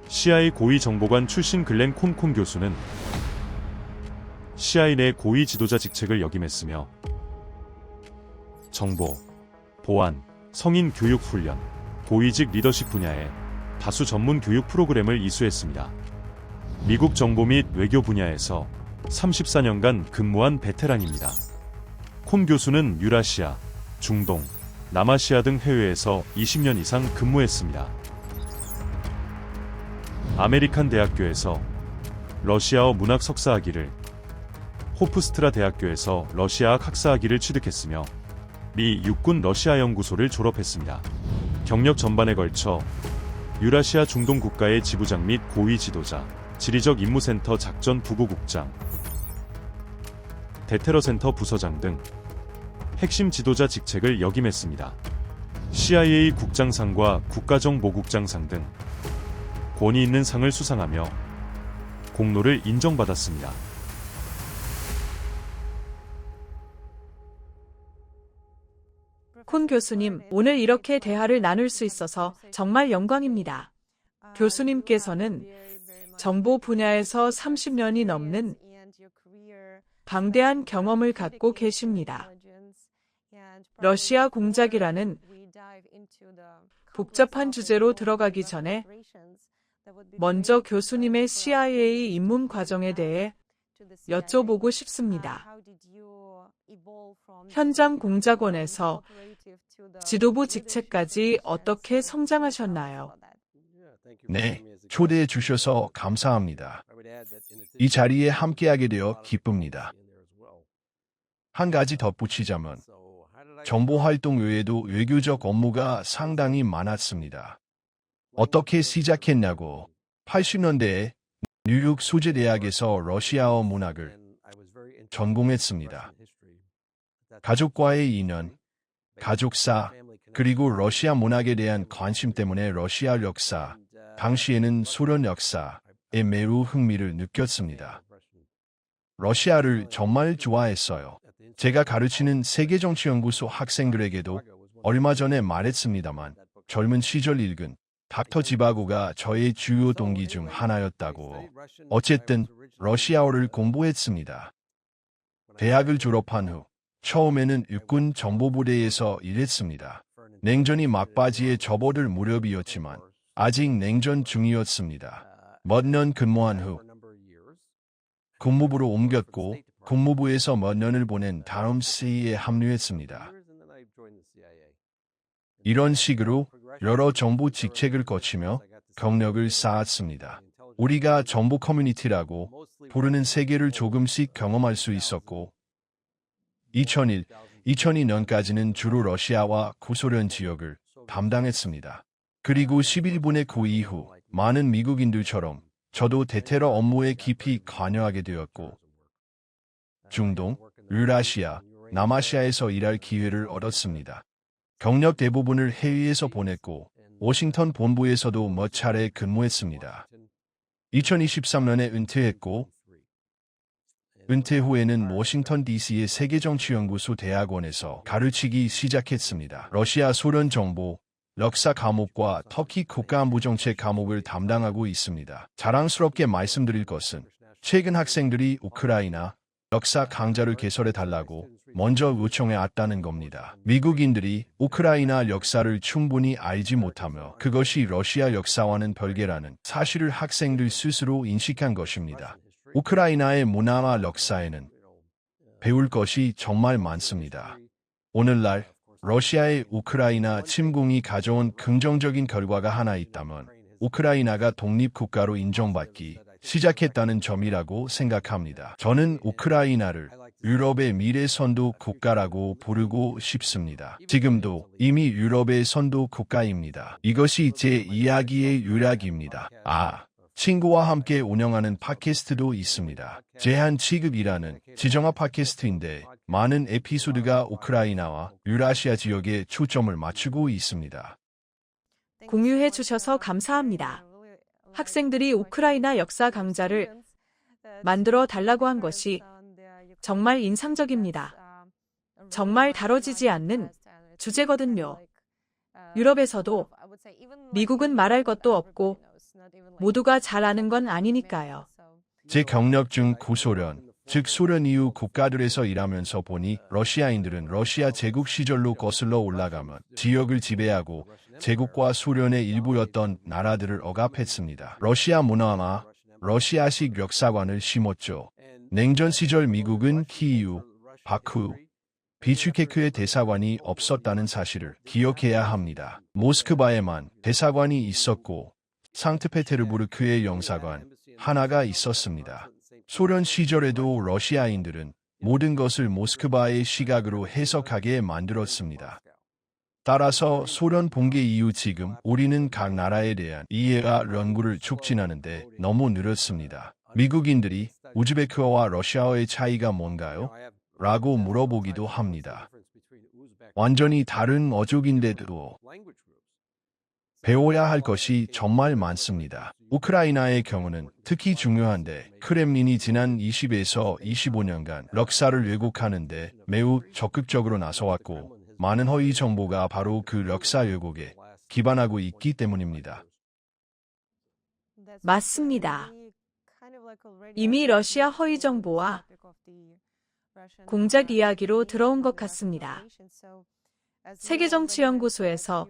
CIA 고위 정보관 출신 글렌 콘콘 교수는 CIA 내 고위 지도자 직책을 역임했으며 정보, 보안, 성인 교육 훈련, 고위직 리더십 분야에 다수 전문 교육 프로그램을 이수했습니다. 미국 정보 및 외교 분야에서 34년간 근무한 베테랑입니다. 콘 교수는 유라시아, 중동, 남아시아 등 해외에서 20년 이상 근무했습니다. 아메리칸 대학교에서 러시아어 문학 석사학위를, 호프스트라 대학교에서 러시아학 학사학위를 취득했으며 미 육군 러시아 연구소를 졸업했습니다. 경력 전반에 걸쳐 유라시아 중동 국가의 지부장 및 고위 지도자, 지리적 임무센터 작전 부부국장, 대테러센터 부서장 등 핵심 지도자 직책을 역임했습니다. CIA 국장상과 국가정보국장상 등 권위 있는 상을 수상하며 공로를 인정받았습니다. 콘 교수님, 오늘 이렇게 대화를 나눌 수 있어서 정말 영광입니다. 교수님께서는 정보 분야에서 30년이 넘는 방대한 경험을 갖고 계십니다. 러시아 공작이라는 복잡한 주제로 들어가기 전에 먼저 교수님의 CIA 입문 과정에 대해 여쭤보고 싶습니다. 현장 공작원에서 지도부 직책까지 어떻게 성장하셨나요? 네, 초대해 주셔서 감사합니다. 이 자리에 함께하게 되어 기쁩니다. 한 가지 덧붙이자면 정보활동 외에도 외교적 업무가 상당히 많았습니다. 어떻게 시작했냐고 80년대에 뉴욕 소재대학에서 러시아어 문학을 전공했습니다. 가족과의 인연, 가족사, 그리고 러시아 문학에 대한 관심 때문에 러시아 역사, 당시에는 소련 역사에 매우 흥미를 느꼈습니다. 러시아를 정말 좋아했어요. 제가 가르치는 세계정치연구소 학생들에게도 얼마 전에 말했습니다만 젊은 시절 읽은 닥터 지바고가 저의 주요 동기 중 하나였다고. 어쨌든 러시아어를 공부했습니다. 대학을 졸업한 후 처음에는 육군 정보부대에서 일했습니다. 냉전이 막바지에 접어들 무렵이었지만 아직 냉전 중이었습니다. 몇 년 근무한 후 국무부로 옮겼고 국무부에서 몇 년을 보낸 다음 CIA에 합류했습니다. 이런 식으로 여러 정보 직책을 거치며 경력을 쌓았습니다. 우리가 정보 커뮤니티라고 부르는 세계를 조금씩 경험할 수 있었고 2001, 2002년까지는 주로 러시아와 구소련 지역을 담당했습니다. 그리고 11분의 9 이후 많은 미국인들처럼 저도 대테러 업무에 깊이 관여하게 되었고 중동, 유라시아, 남아시아에서 일할 기회를 얻었습니다. 경력 대부분을 해외에서 보냈고 워싱턴 본부에서도 몇 차례 근무했습니다. 2023년에 은퇴했고 은퇴 후에는 워싱턴 DC의 세계정치연구소 대학원에서 가르치기 시작했습니다. 러시아 소련 정보, 역사 과목과 터키 국가안보정책 과목을 담당하고 있습니다. 자랑스럽게 말씀드릴 것은 최근 학생들이 우크라이나 역사 강좌를 개설해달라고 먼저 요청해 왔다는 겁니다. 미국인들이 우크라이나 역사를 충분히 알지 못하며 그것이 러시아 역사와는 별개라는 사실을 학생들 스스로 인식한 것입니다. 우크라이나의 문화와 역사에는 배울 것이 정말 많습니다. 오늘날 러시아의 우크라이나 침공이 가져온 긍정적인 결과가 하나 있다면 우크라이나가 독립국가로 인정받기 시작했다는 점이라고 생각합니다. 저는 우크라이나를 유럽의 미래 선도 국가라고 부르고 싶습니다. 지금도 이미 유럽의 선도 국가입니다. 이것이 제 이야기의 요약입니다. 친구와 함께 운영하는 팟캐스트도 있습니다. 제한 취급이라는 지정학 팟캐스트인데 많은 에피소드가 우크라이나와 유라시아 지역에 초점을 맞추고 있습니다. 공유해 주셔서 감사합니다. 학생들이 우크라이나 역사 강좌를 만들어 달라고 한 것이 정말 인상적입니다. 정말 다뤄지지 않는 주제거든요. 유럽에서도 미국은 말할 것도 없고 모두가 잘 아는 건 아니니까요. 제 경력 중 구소련, 즉 소련 이후 국가들에서 일하면서 보니 러시아인들은 러시아 제국 시절로 거슬러 올라가면 지역을 지배하고 제국과 소련의 일부였던 나라들을 억압했습니다. 러시아 문화나 러시아식 역사관을 심었죠. 냉전 시절 미국은 키이우, 바쿠, 비슈케크의 대사관이 없었다는 사실을 기억해야 합니다. 모스크바에만 대사관이 있었고 상트페테르부르크의 영사관 하나가 있었습니다. 소련 시절에도 러시아인들은 모든 것을 모스크바의 시각으로 해석하게 만들었습니다. 따라서 소련 붕괴 이후 지금 우리는 각 나라에 대한 이해와 연구를 촉진하는데 너무 느렸습니다. 미국인들이 우즈베크어와 러시아어의 차이가 뭔가요? 라고 물어보기도 합니다. 완전히 다른 어족인데도 배워야 할 것이 정말 많습니다. 우크라이나의 경우는 특히 중요한데 크렘린이 지난 20에서 25년간 역사를 왜곡하는데 매우 적극적으로 나서왔고 많은 허위 정보가 바로 그 역사 왜곡에 기반하고 있기 때문입니다. 맞습니다. 이미 러시아 허위 정보와 공작 이야기로 들어온 것 같습니다. 세계정치연구소에서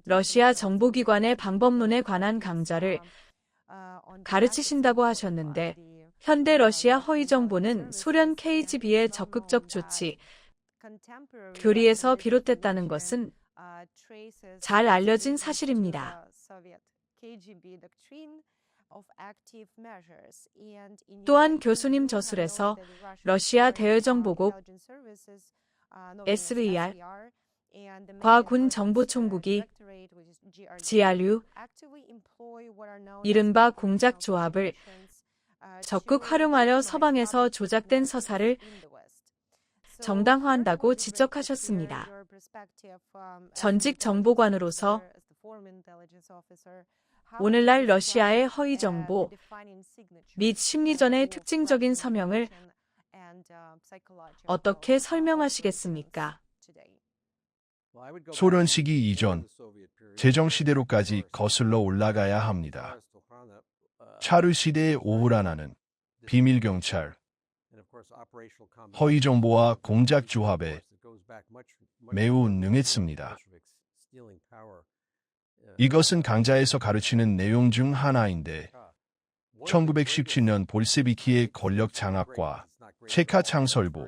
러시아 정보기관의 방법론에 관한 강좌를 가르치신다고 하셨는데 현대 러시아 허위 정보는 소련 KGB의 적극적 조치, 교리에서 비롯됐다는 것은 잘 알려진 사실입니다. 또한 교수님 저술에서 러시아 대외정보국 SVR 과 군 정보총국이 GRU 이른바 공작 조합을 적극 활용하여 서방에서 조작된 서사를 정당화한다고 지적하셨습니다. 전직 정보관으로서 오늘날 러시아의 허위 정보 및 심리전의 특징적인 서명을 어떻게 설명하시겠습니까? 소련 시기 이전, 제정시대로까지 거슬러 올라가야 합니다. 차르 시대의 오후라나는 비밀경찰, 허위정보와 공작 조합에 매우 능했습니다. 이것은 강좌에서 가르치는 내용 중 하나인데 1917년 볼세비키의 권력 장악과 체카 창설부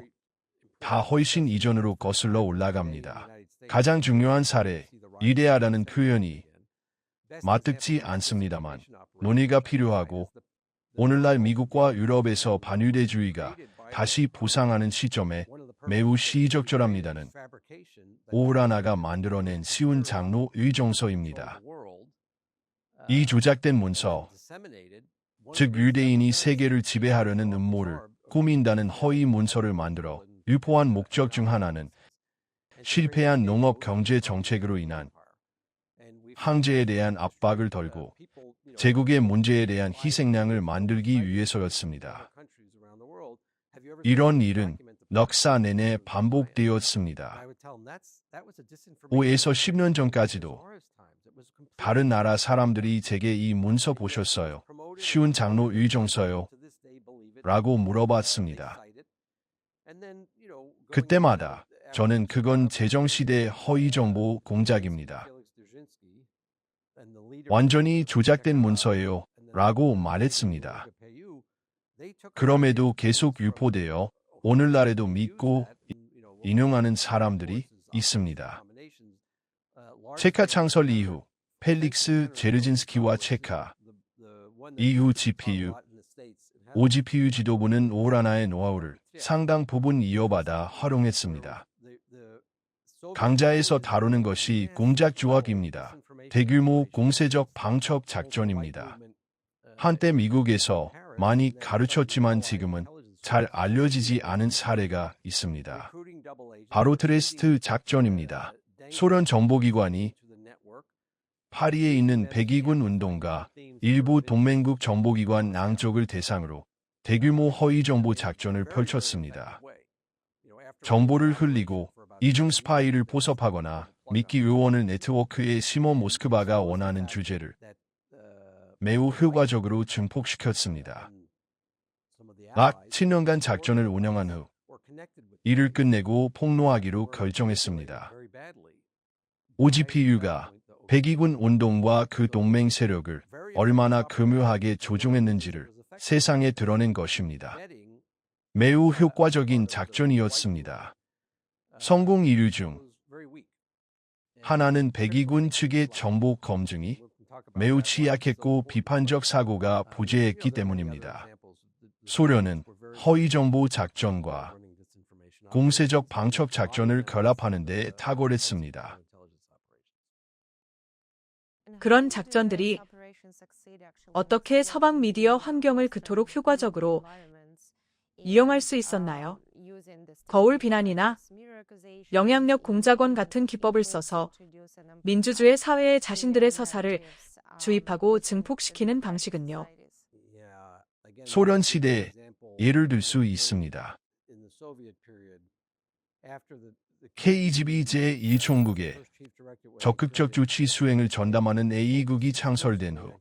다 훨씬 이전으로 거슬러 올라갑니다. 가장 중요한 사례, 이데아라는 표현이 맞듣지 않습니다만 논의가 필요하고 오늘날 미국과 유럽에서 반유대주의가 다시 부상하는 시점에 매우 시적절합니다는 오후라나가 만들어낸 쉬운 장로 의정서입니다. 이 조작된 문서, 즉 유대인이 세계를 지배하려는 음모를 꾸민다는 허위 문서를 만들어 유포한 목적 중 하나는 실패한 농업 경제 정책으로 인한 황제에 대한 압박을 덜고 제국의 문제에 대한 희생양을 만들기 위해서였습니다. 이런 일은 역사 내내 반복되었습니다. 5에서 10년 전까지도 다른 나라 사람들이 제게 이 문서 보셨어요? 쉬운 장로 의정서요? 라고 물어봤습니다. 그때마다 저는 그건 제정시대 허위정보 공작입니다. 완전히 조작된 문서예요. 라고 말했습니다. 그럼에도 계속 유포되어 오늘날에도 믿고 인용하는 사람들이 있습니다. 체카 창설 이후 펠릭스 제르진스키와 체카 EU GPU, OGPU 지도부는 오후라나의 노하우를 상당 부분 이어받아 활용했습니다. 강좌에서 다루는 것이 공작 조합입니다. 대규모 공세적 방첩 작전입니다. 한때 미국에서 많이 가르쳤지만 지금은 잘 알려지지 않은 사례가 있습니다. 바로 트레스트 작전입니다. 소련 정보기관이 파리에 있는 백위군 운동가 일부 동맹국 정보기관 양쪽을 대상으로 대규모 허위정보 작전을 펼쳤습니다. 정보를 흘리고 이중 스파이를 포섭하거나 미끼 요원을 네트워크에 심어 모스크바가 원하는 주제를 매우 효과적으로 증폭시켰습니다. 약 7년간 작전을 운영한 후 이를 끝내고 폭로하기로 결정했습니다. OGPU가 백위군 운동과 그 동맹 세력을 얼마나 교묘하게 조종했는지를 세상에 드러낸 것입니다. 매우 효과적인 작전이었습니다. 성공 이유 중 하나는 백위군 측의 정보 검증이 매우 취약했고 비판적 사고가 부재했기 때문입니다. 소련은 허위 정보 작전과 공세적 방첩 작전을 결합하는 데 탁월했습니다. 그런 작전들이 어떻게 서방 미디어 환경을 그토록 효과적으로 이용할 수 있었나요? 거울 비난이나 영향력 공작원 같은 기법을 써서 민주주의 사회에 자신들의 서사를 주입하고 증폭시키는 방식은요. 소련 시대에 예를 들 수 있습니다. KGB 제1총국의 적극적 주치 수행을 전담하는 A국이 창설된 후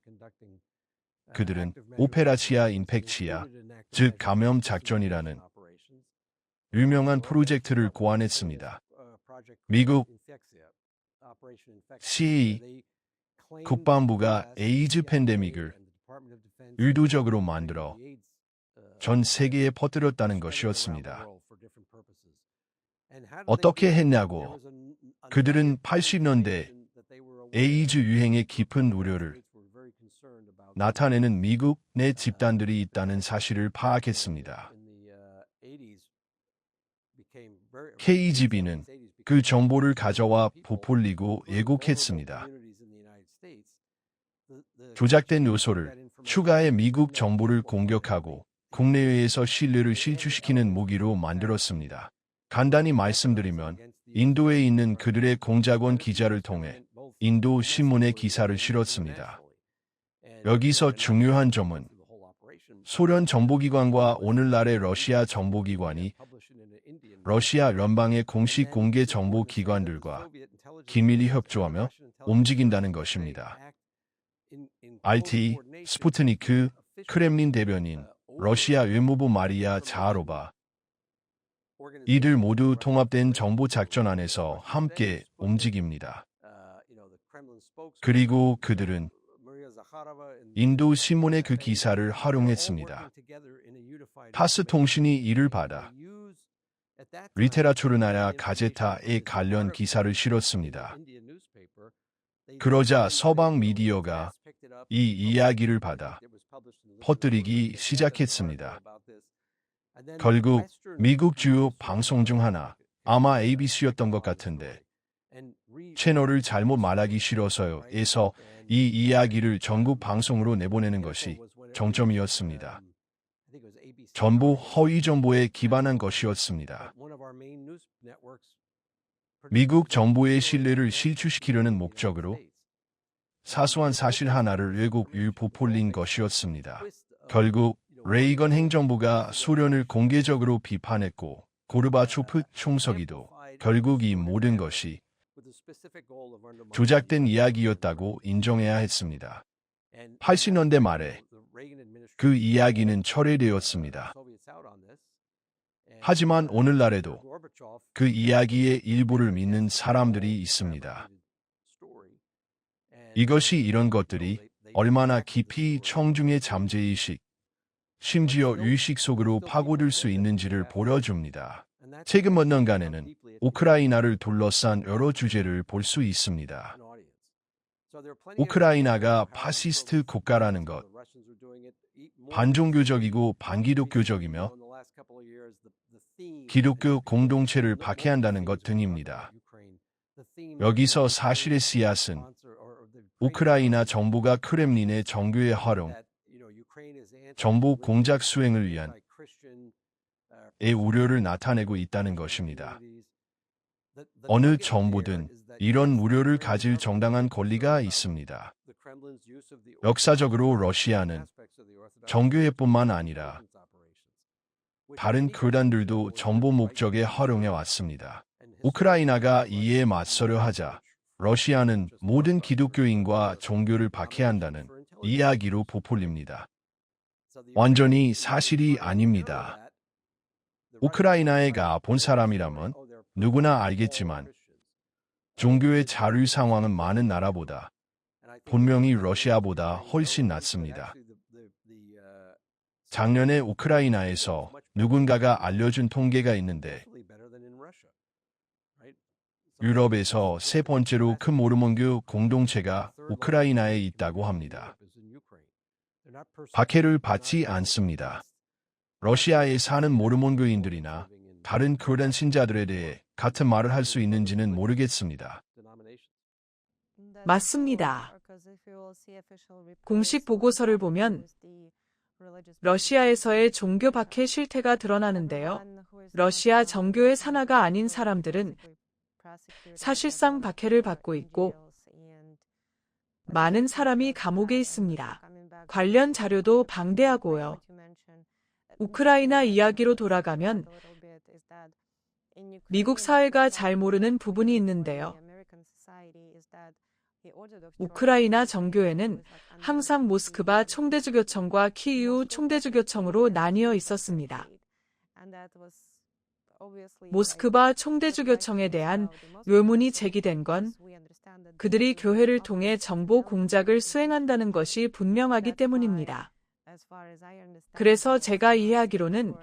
그들은 오페라치아 인펙치아, 즉 감염 작전이라는 유명한 프로젝트를 고안했습니다. 미국 CIA 국방부가 에이즈 팬데믹을 의도적으로 만들어 전 세계에 퍼뜨렸다는 것이었습니다. 어떻게 했냐고? 그들은 80년대 에이즈 유행의 깊은 우려를 나타내는 미국 내 집단들이 있다는 사실을 파악했습니다. KGB는 그 정보를 가져와 부풀리고 왜곡했습니다. 조작된 요소를 추가해 미국 정보를 공격하고 국내외에서 신뢰를 실추시키는 무기로 만들었습니다. 간단히 말씀드리면 인도에 있는 그들의 공작원 기자를 통해 인도 신문에 기사를 실었습니다. 여기서 중요한 점은 소련 정보기관과 오늘날의 러시아 정보기관이 러시아 연방의 공식 공개 정보기관들과 긴밀히 협조하며 움직인다는 것입니다. RT, 스푸트니크, 크렘린 대변인, 러시아 외무부 마리아 자하로바 이들 모두 통합된 정보 작전 안에서 함께 움직입니다. 그리고 그들은 인도 신문의 그 기사를 활용했습니다. 타스 통신이 이를 받아 리테라투르나야 가제타에 관련 기사를 실었습니다. 그러자 서방 미디어가 이 이야기를 받아 퍼뜨리기 시작했습니다. 결국 미국 주요 방송 중 하나, 아마 ABC였던 것 같은데 채널을 잘못 말하기 싫어서요에서 이 이야기를 전국 방송으로 내보내는 것이 정점이었습니다. 전부 허위 정보에 기반한 것이었습니다. 미국 정부의 신뢰를 실추시키려는 목적으로 사소한 사실 하나를 왜곡 부풀린 것이었습니다. 결국 레이건 행정부가 소련을 공개적으로 비판했고 고르바초프 총서기도 결국 이 모든 것이 조작된 이야기였다고 인정해야 했습니다. 80년대 말에 그 이야기는 철회되었습니다. 하지만 오늘날에도 그 이야기의 일부를 믿는 사람들이 있습니다. 이것이 이런 것들이 얼마나 깊이 청중의 잠재의식, 심지어 의식 속으로 파고들 수 있는지를 보여줍니다. 최근 몇 년간에는 우크라이나를 둘러싼 여러 주제를 볼 수 있습니다. 우크라이나가 파시스트 국가라는 것, 반종교적이고 반기독교적이며 기독교 공동체를 박해한다는 것 등입니다. 여기서 사실의 씨앗은 우크라이나 정부가 크렘린의 정교의 활용, 정보 공작 수행을 위한 우려를 나타내고 있다는 것입니다. 어느 정부든 이런 우려를 가질 정당한 권리가 있습니다. 역사적으로 러시아는 정교회뿐만 아니라 다른 교단들도 정보 목적에 활용해 왔습니다. 우크라이나가 이에 맞서려 하자 러시아는 모든 기독교인과 종교를 박해한다는 이야기로 부풀립니다. 완전히 사실이 아닙니다. 우크라이나에 가 본 사람이라면 누구나 알겠지만 종교의 자유 상황은 많은 나라보다 분명히 러시아보다 훨씬 낫습니다. 작년에 우크라이나에서 누군가가 알려준 통계가 있는데 유럽에서 세 번째로 큰 모르몬교 공동체가 우크라이나에 있다고 합니다. 박해를 받지 않습니다. 러시아에 사는 모르몬교인들이나 다른 교단 신자들에 대해 같은 말을 할 수 있는지는 모르겠습니다. 맞습니다. 공식 보고서를 보면 러시아에서의 종교 박해 실태가 드러나는데요. 러시아 정교의 산하가 아닌 사람들은 사실상 박해를 받고 있고 많은 사람이 감옥에 있습니다. 관련 자료도 방대하고요. 우크라이나 이야기로 돌아가면 미국 사회가 잘 모르는 부분이 있는데요. 우크라이나 정교회는 항상 모스크바 총대주교청과 키이우 총대주교청으로 나뉘어 있었습니다. 모스크바 총대주교청에 대한 의문이 제기된 건 그들이 교회를 통해 정보 공작을 수행한다는 것이 분명하기 때문입니다. 그래서 제가 이해하기로는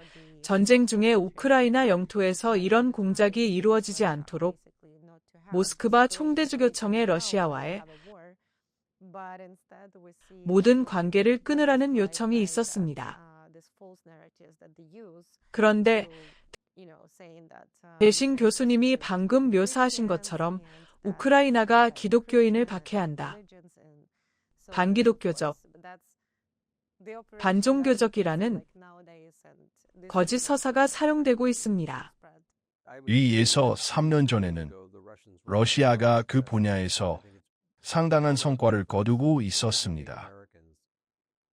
전쟁 중에 우크라이나 영토에서 이런 공작이 이루어지지 않도록 모스크바 총대주교청의 러시아와의 모든 관계를 끊으라는 요청이 있었습니다. 그런데 대신 교수님이 방금 묘사하신 것처럼 우크라이나가 기독교인을 박해한다. 반기독교적, 반종교적이라는 거짓 서사가 사용되고 있습니다. 이에서 3년 전에는 러시아가 그 분야에서 상당한 성과를 거두고 있었습니다.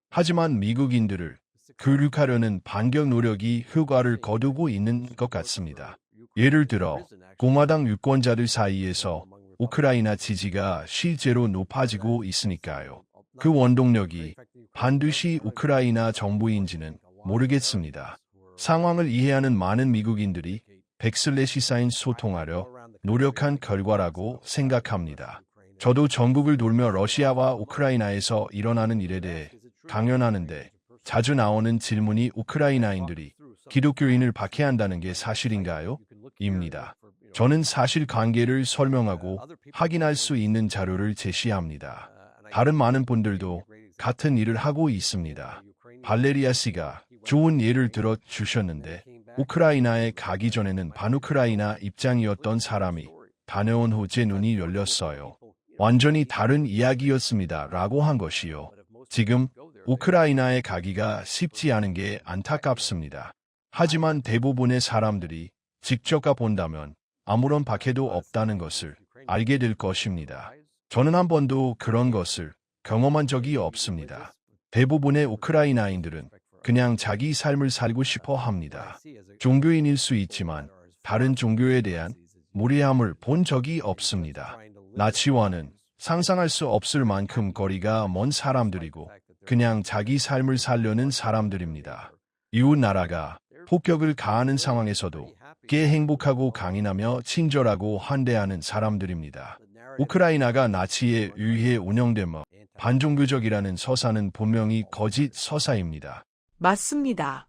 하지만 미국인들을 교육하려는 반격 노력이 효과를 거두고 있는 것 같습니다. 예를 들어 공화당 유권자들 사이에서 우크라이나 지지가 실제로 높아지고 있으니까요. 그 원동력이 반드시 우크라이나 정부인지는 모르겠습니다. 상황을 이해하는 많은 미국인들이 백슬래시사인 소통하려 노력한 결과라고 생각합니다. 저도 전국을 돌며 러시아와 우크라이나에서 일어나는 일에 대해 강연하는데 자주 나오는 질문이 우크라이나인들이 기독교인을 박해한다는 게 사실인가요? 입니다. 저는 사실관계를 설명하고 확인할 수 있는 자료를 제시합니다. 다른 많은 분들도 같은 일을 하고 있습니다. 발레리아 씨가 좋은 예를 들어 주셨는데 우크라이나에 가기 전에는 반우크라이나 입장이었던 사람이 다녀온 후 제 눈이 열렸어요. 완전히 다른 이야기였습니다. 라고 한 것이요. 지금 우크라이나에 가기가 쉽지 않은 게 안타깝습니다. 하지만 대부분의 사람들이 직접 가본다면 아무런 박해도 없다는 것을 알게 될 것입니다. 저는 한 번도 그런 것을 경험한 적이 없습니다. 대부분의 우크라이나인들은 그냥 자기 삶을 살고 싶어 합니다. 종교인일 수 있지만 다른 종교에 대한 무례함을 본 적이 없습니다. 나치와는 상상할 수 없을 만큼 거리가 먼 사람들이고 그냥 자기 삶을 살려는 사람들입니다. 이웃 나라가 폭격을 가하는 상황에서도 꽤 행복하고 강인하며 친절하고 환대하는 사람들입니다. 우크라이나가 나치에 의해 운영되며 반종교적이라는 서사는 분명히 거짓 서사입니다. 맞습니다.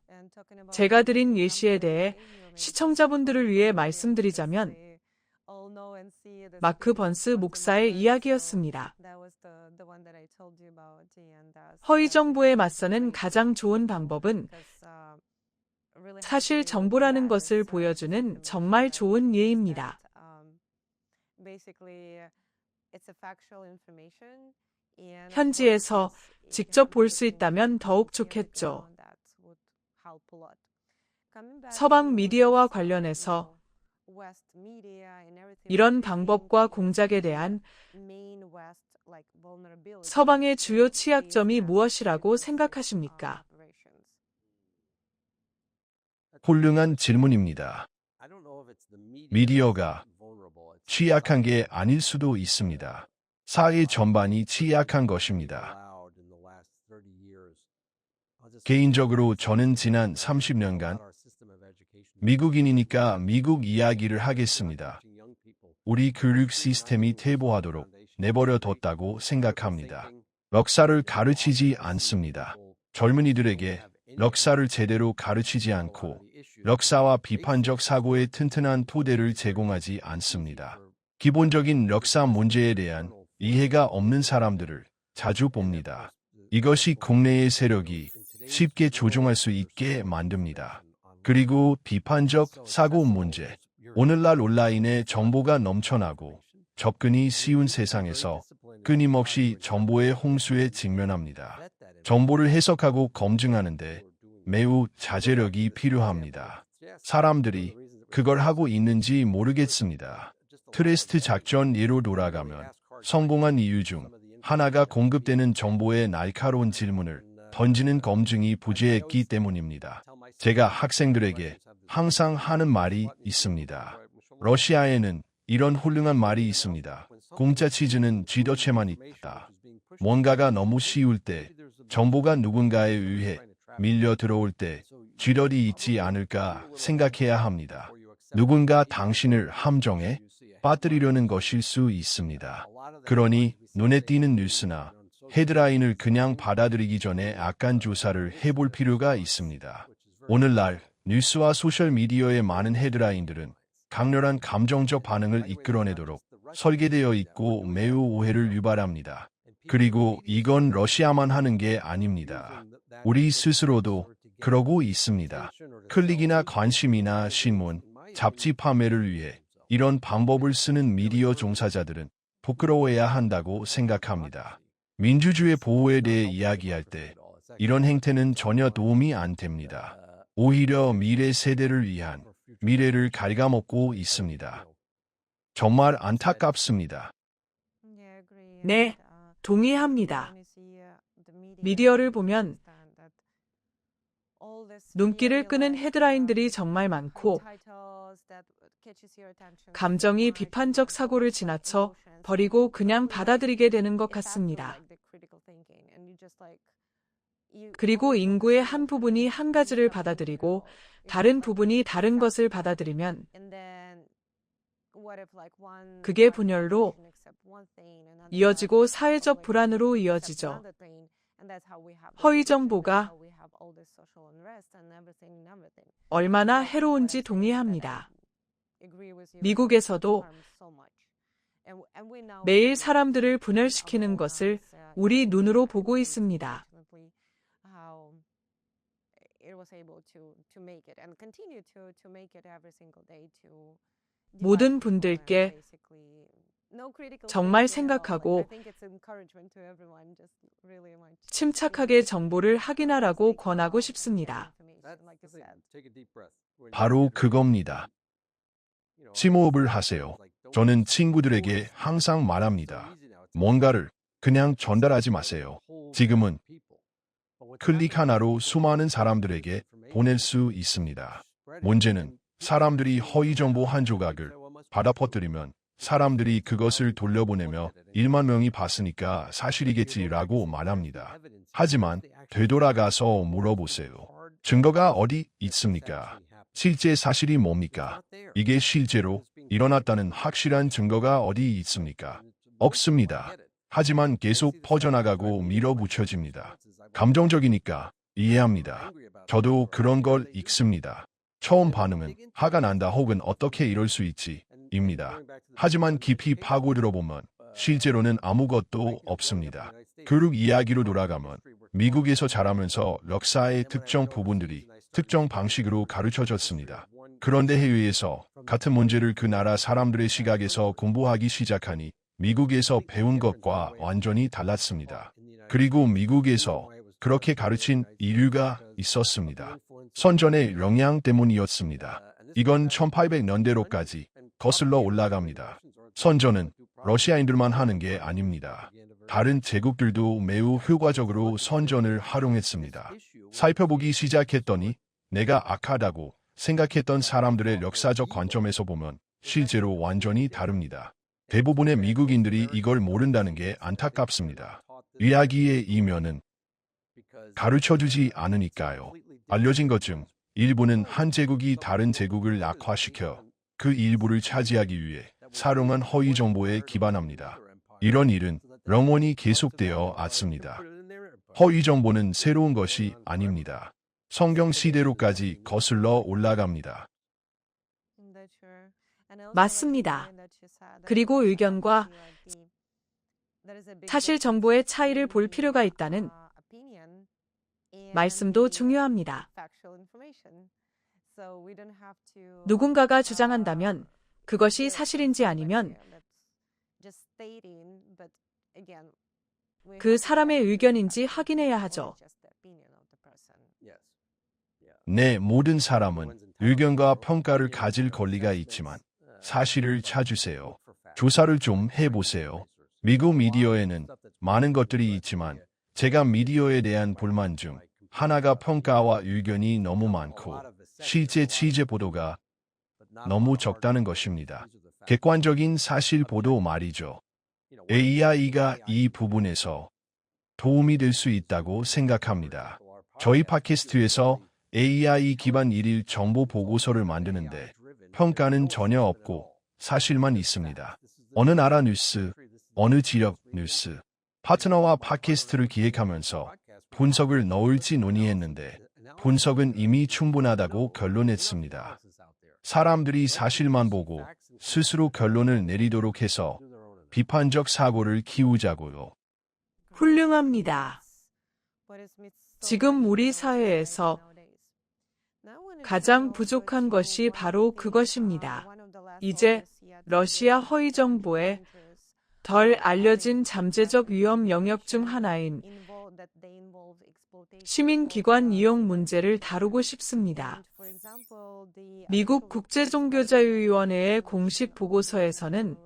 제가 드린 예시에 대해 시청자분들을 위해 말씀드리자면 마크 번스 목사의 이야기였습니다. 허위 정보에 맞서는 가장 좋은 방법은 사실 정보라는 것을 보여주는 정말 좋은 예입니다. 현지에서 직접 볼 수 있다면 더욱 좋겠죠. 서방 미디어와 관련해서 이런 방법과 공작에 대한 서방의 주요 취약점이 무엇이라고 생각하십니까? 훌륭한 질문입니다. 미디어가 취약한 게 아닐 수도 있습니다. 사회 전반이 취약한 것입니다. 개인적으로 저는 지난 30년간 미국인이니까 미국 이야기를 하겠습니다. 우리 교육 시스템이 퇴보하도록 내버려뒀다고 생각합니다. 역사를 가르치지 않습니다. 젊은이들에게 역사를 제대로 가르치지 않고 역사와 비판적 사고의 튼튼한 토대를 제공하지 않습니다. 기본적인 역사 문제에 대한 이해가 없는 사람들을 자주 봅니다. 이것이 국내의 세력이 쉽게 조종할 수 있게 만듭니다. 그리고 비판적 사고 문제. 오늘날 온라인에 정보가 넘쳐나고 접근이 쉬운 세상에서 끊임없이 정보의 홍수에 직면합니다. 정보를 해석하고 검증하는데 매우 자제력이 필요합니다. 사람들이 그걸 하고 있는지 모르겠습니다. 트레스트 작전 예로 돌아가면 성공한 이유 중 하나가 공급되는 정보에 날카로운 질문을 던지는 검증이 부재했기 때문입니다. 제가 학생들에게 항상 하는 말이 있습니다. 러시아에는 이런 훌륭한 말이 있습니다. 공짜 치즈는 쥐덫에만 있다. 뭔가가 너무 쉬울 때, 정보가 누군가에 의해 밀려 들어올 때 쥐덫이 있지 않을까 생각해야 합니다. 누군가 당신을 함정에 빠뜨리려는 것일 수 있습니다. 그러니 눈에 띄는 뉴스나 헤드라인을 그냥 받아들이기 전에 약간 조사를 해볼 필요가 있습니다. 오늘날 뉴스와 소셜미디어의 많은 헤드라인들은 강렬한 감정적 반응을 이끌어내도록 설계되어 있고 매우 오해를 유발합니다. 그리고 이건 러시아만 하는 게 아닙니다. 우리 스스로도 그러고 있습니다. 클릭이나 관심이나 신문, 잡지 판매를 위해 이런 방법을 쓰는 미디어 종사자들은 부끄러워해야 한다고 생각합니다. 민주주의 보호에 대해 이야기할 때 이런 행태는 전혀 도움이 안 됩니다. 오히려 미래 세대를 위한 미래를 갉아먹고 있습니다. 정말 안타깝습니다. 네, 동의합니다. 미디어를 보면 눈길을 끄는 헤드라인들이 정말 많고 감정이 비판적 사고를 지나쳐 버리고 그냥 받아들이게 되는 것 같습니다. 그리고 인구의 한 부분이 한 가지를 받아들이고 다른 부분이 다른 것을 받아들이면 그게 분열로 이어지고 사회적 불안으로 이어지죠. 허위 정보가 얼마나 해로운지 동의합니다. 미국에서도 매일 사람들을 분열시키는 것을 우리 눈으로 보고 있습니다. 모든 분들께 정말 생각하고 침착하게 정보를 확인하라고 권하고 싶습니다. 바로 그겁니다. 심호흡을 하세요. 저는 친구들에게 항상 말합니다. 뭔가를 그냥 전달하지 마세요. 지금은 클릭 하나로 수많은 사람들에게 보낼 수 있습니다. 문제는 사람들이 허위 정보 한 조각을 받아 퍼뜨리면 사람들이 그것을 돌려보내며 1만 명이 봤으니까 사실이겠지라고 말합니다. 하지만 되돌아가서 물어보세요. 증거가 어디 있습니까? 실제 사실이 뭡니까? 이게 실제로 일어났다는 확실한 증거가 어디 있습니까? 없습니다. 하지만 계속 퍼져나가고 밀어붙여집니다. 감정적이니까 이해합니다. 저도 그런 걸 읽습니다. 처음 반응은 화가 난다 혹은 어떻게 이럴 수 있지 입니다. 하지만 깊이 파고 들어보면 실제로는 아무것도 없습니다. 교육 이야기로 돌아가면 미국에서 자라면서 역사의 특정 부분들이 특정 방식으로 가르쳐졌습니다. 그런데 해외에서 같은 문제를 그 나라 사람들의 시각에서 공부하기 시작하니 미국에서 배운 것과 완전히 달랐습니다. 그리고 미국에서 그렇게 가르친 이유가 있었습니다. 선전의 영향 때문이었습니다. 이건 1800년대로까지 거슬러 올라갑니다. 선전은 러시아인들만 하는 게 아닙니다. 다른 제국들도 매우 효과적으로 선전을 활용했습니다. 살펴보기 시작했더니 내가 악하다고 생각했던 사람들의 역사적 관점에서 보면 실제로 완전히 다릅니다. 대부분의 미국인들이 이걸 모른다는 게 안타깝습니다. 이야기의 이면은 가르쳐주지 않으니까요. 알려진 것 중 일부는 한 제국이 다른 제국을 악화시켜 그 일부를 차지하기 위해 사용한 허위 정보에 기반합니다. 이런 일은 영원히 계속되어 왔습니다. 허위 정보는 새로운 것이 아닙니다. 성경 시대로까지 거슬러 올라갑니다. 맞습니다. 그리고 의견과 사실 정보의 차이를 볼 필요가 있다는 말씀도 중요합니다. 누군가가 주장한다면 그것이 사실인지 아니면 그 사람의 의견인지 확인해야 하죠. 네, 모든 사람은 의견과 평가를 가질 권리가 있지만 사실을 찾으세요. 조사를 좀 해보세요. 미국 미디어에는 많은 것들이 있지만 제가 미디어에 대한 불만 중 하나가 평가와 의견이 너무 많고 실제 취재 보도가 너무 적다는 것입니다. 객관적인 사실 보도 말이죠. AI가 이 부분에서 도움이 될 수 있다고 생각합니다. 저희 팟캐스트에서 AI 기반 일일 정보 보고서를 만드는데 평가는 전혀 없고 사실만 있습니다. 어느 나라 뉴스, 어느 지역 뉴스, 파트너와 팟캐스트를 기획하면서 분석을 넣을지 논의했는데 분석은 이미 충분하다고 결론냈습니다. 사람들이 사실만 보고 스스로 결론을 내리도록 해서 비판적 사고를 키우자고요. 훌륭합니다. 지금 우리 사회에서 가장 부족한 것이 바로 그것입니다. 이제 러시아 허위 정보의 덜 알려진 잠재적 위험 영역 중 하나인 시민기관 이용 문제를 다루고 싶습니다. 미국 국제종교자유위원회의 공식 보고서에서는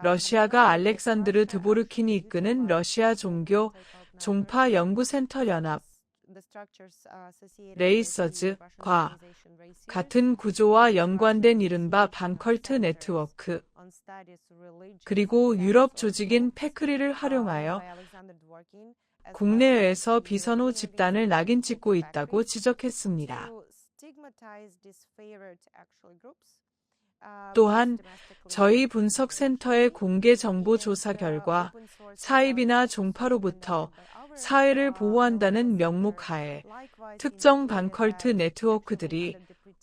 러시아가 알렉산드르 드보르킨이 이끄는 러시아 종교 종파 연구센터 연합 레이서즈과 같은 구조와 연관된 이른바 반컬트 네트워크 그리고 유럽 조직인 패크리를 활용하여 국내외에서 비선호 집단을 낙인 찍고 있다고 지적했습니다. 또한 저희 분석센터의 공개 정보 조사 결과 사입이나 종파로부터 사회를 보호한다는 명목 하에 특정 반컬트 네트워크들이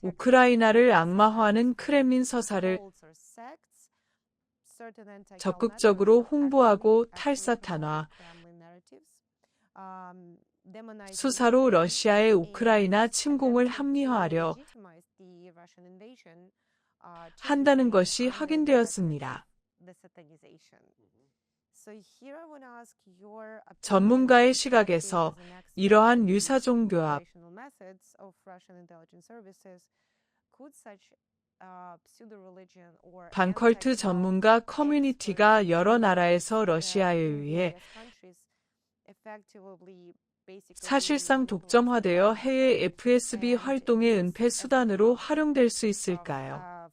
우크라이나를 악마화하는 크렘린 서사를 적극적으로 홍보하고 탈사탄화, 수사로 러시아의 우크라이나 침공을 합리화하려 한다는 것이 확인되었습니다. 전문가의 시각에서 이러한 유사종교합, 반컬트 전문가 커뮤니티가 여러 나라에서 러시아에 의해 사실상 독점화되어 해외 FSB 활동의 은폐 수단으로 활용될 수 있을까요?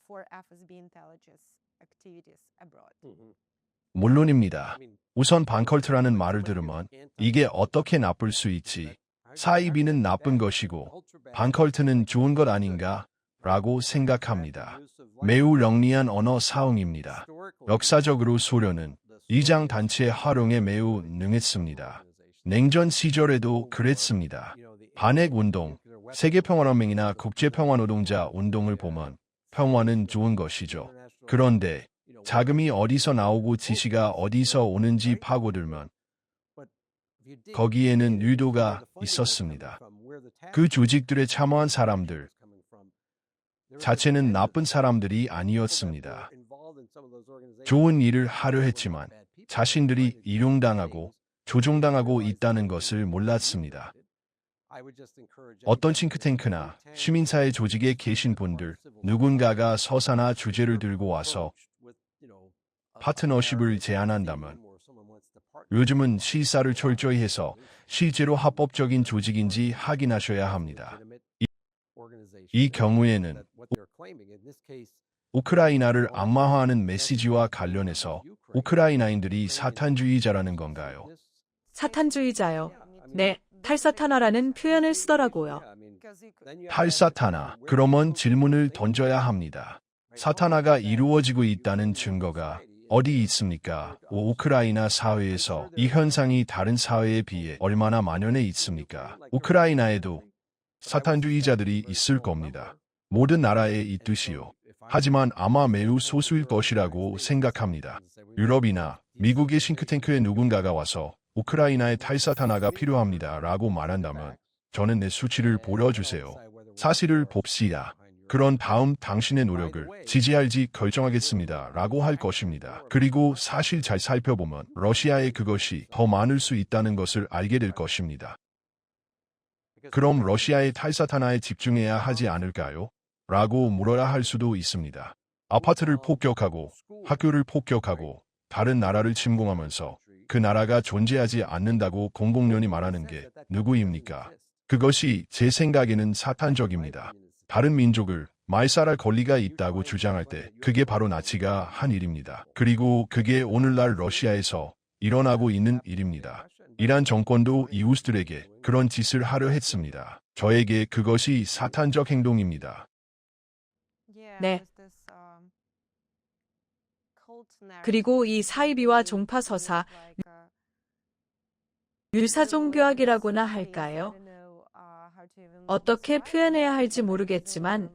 물론입니다. 우선 반컬트라는 말을 들으면 이게 어떻게 나쁠 수 있지? 사이비는 나쁜 것이고 반컬트는 좋은 것 아닌가? 라고 생각합니다. 매우 영리한 언어 사용입니다. 역사적으로 소련은 이장 단체 활용에 매우 능했습니다. 냉전 시절에도 그랬습니다. 반핵 운동, 세계평화연맹이나 국제평화노동자 운동을 보면 평화는 좋은 것이죠. 그런데 자금이 어디서 나오고 지시가 어디서 오는지 파고들면 거기에는 의도가 있었습니다. 그 조직들에 참여한 사람들 자체는 나쁜 사람들이 아니었습니다. 좋은 일을 하려 했지만 자신들이 이용당하고 조종당하고 있다는 것을 몰랐습니다. 어떤 싱크탱크나 시민사회 조직에 계신 분들, 누군가가 서사나 주제를 들고 와서 파트너십을 제안한다면 요즘은 실사를 철저히 해서 실제로 합법적인 조직인지 확인하셔야 합니다. 이 경우에는 우크라이나를 악마화하는 메시지와 관련해서 우크라이나인들이 사탄주의자라는 건가요? 사탄주의자요. 네, 탈사탄화라는 표현을 쓰더라고요. 탈사탄화. 그러면 질문을 던져야 합니다. 사탄화가 이루어지고 있다는 증거가 어디 있습니까? 우크라이나 사회에서 이 현상이 다른 사회에 비해 얼마나 만연해 있습니까? 우크라이나에도 사탄주의자들이 있을 겁니다. 모든 나라에 있듯이요. 하지만 아마 매우 소수일 것이라고 생각합니다. 유럽이나 미국의 싱크탱크에 누군가가 와서 우크라이나에 탈사탄화가 필요합니다 라고 말한다면 저는 내 수치를 보여주세요. 사실을 봅시다. 그런 다음 당신의 노력을 지지할지 결정하겠습니다 라고 할 것입니다. 그리고 사실 잘 살펴보면 러시아에 그것이 더 많을 수 있다는 것을 알게 될 것입니다. 그럼 러시아의 탈사탄화에 집중해야 하지 않을까요? 라고 물어야 할 수도 있습니다. 아파트를 폭격하고 학교를 폭격하고 다른 나라를 침공하면서 그 나라가 존재하지 않는다고 공공연히 말하는 게 누구입니까? 그것이 제 생각에는 사탄적입니다. 다른 민족을 말살할 권리가 있다고 주장할 때 그게 바로 나치가 한 일입니다. 그리고 그게 오늘날 러시아에서 일어나고 있는 일입니다. 이란 정권도 이웃들에게 그런 짓을 하려 했습니다. 저에게 그것이 사탄적 행동입니다. 네. 그리고 이 사이비와 종파 서사, 율사종교학이라고나 할까요? 어떻게 표현해야 할지 모르겠지만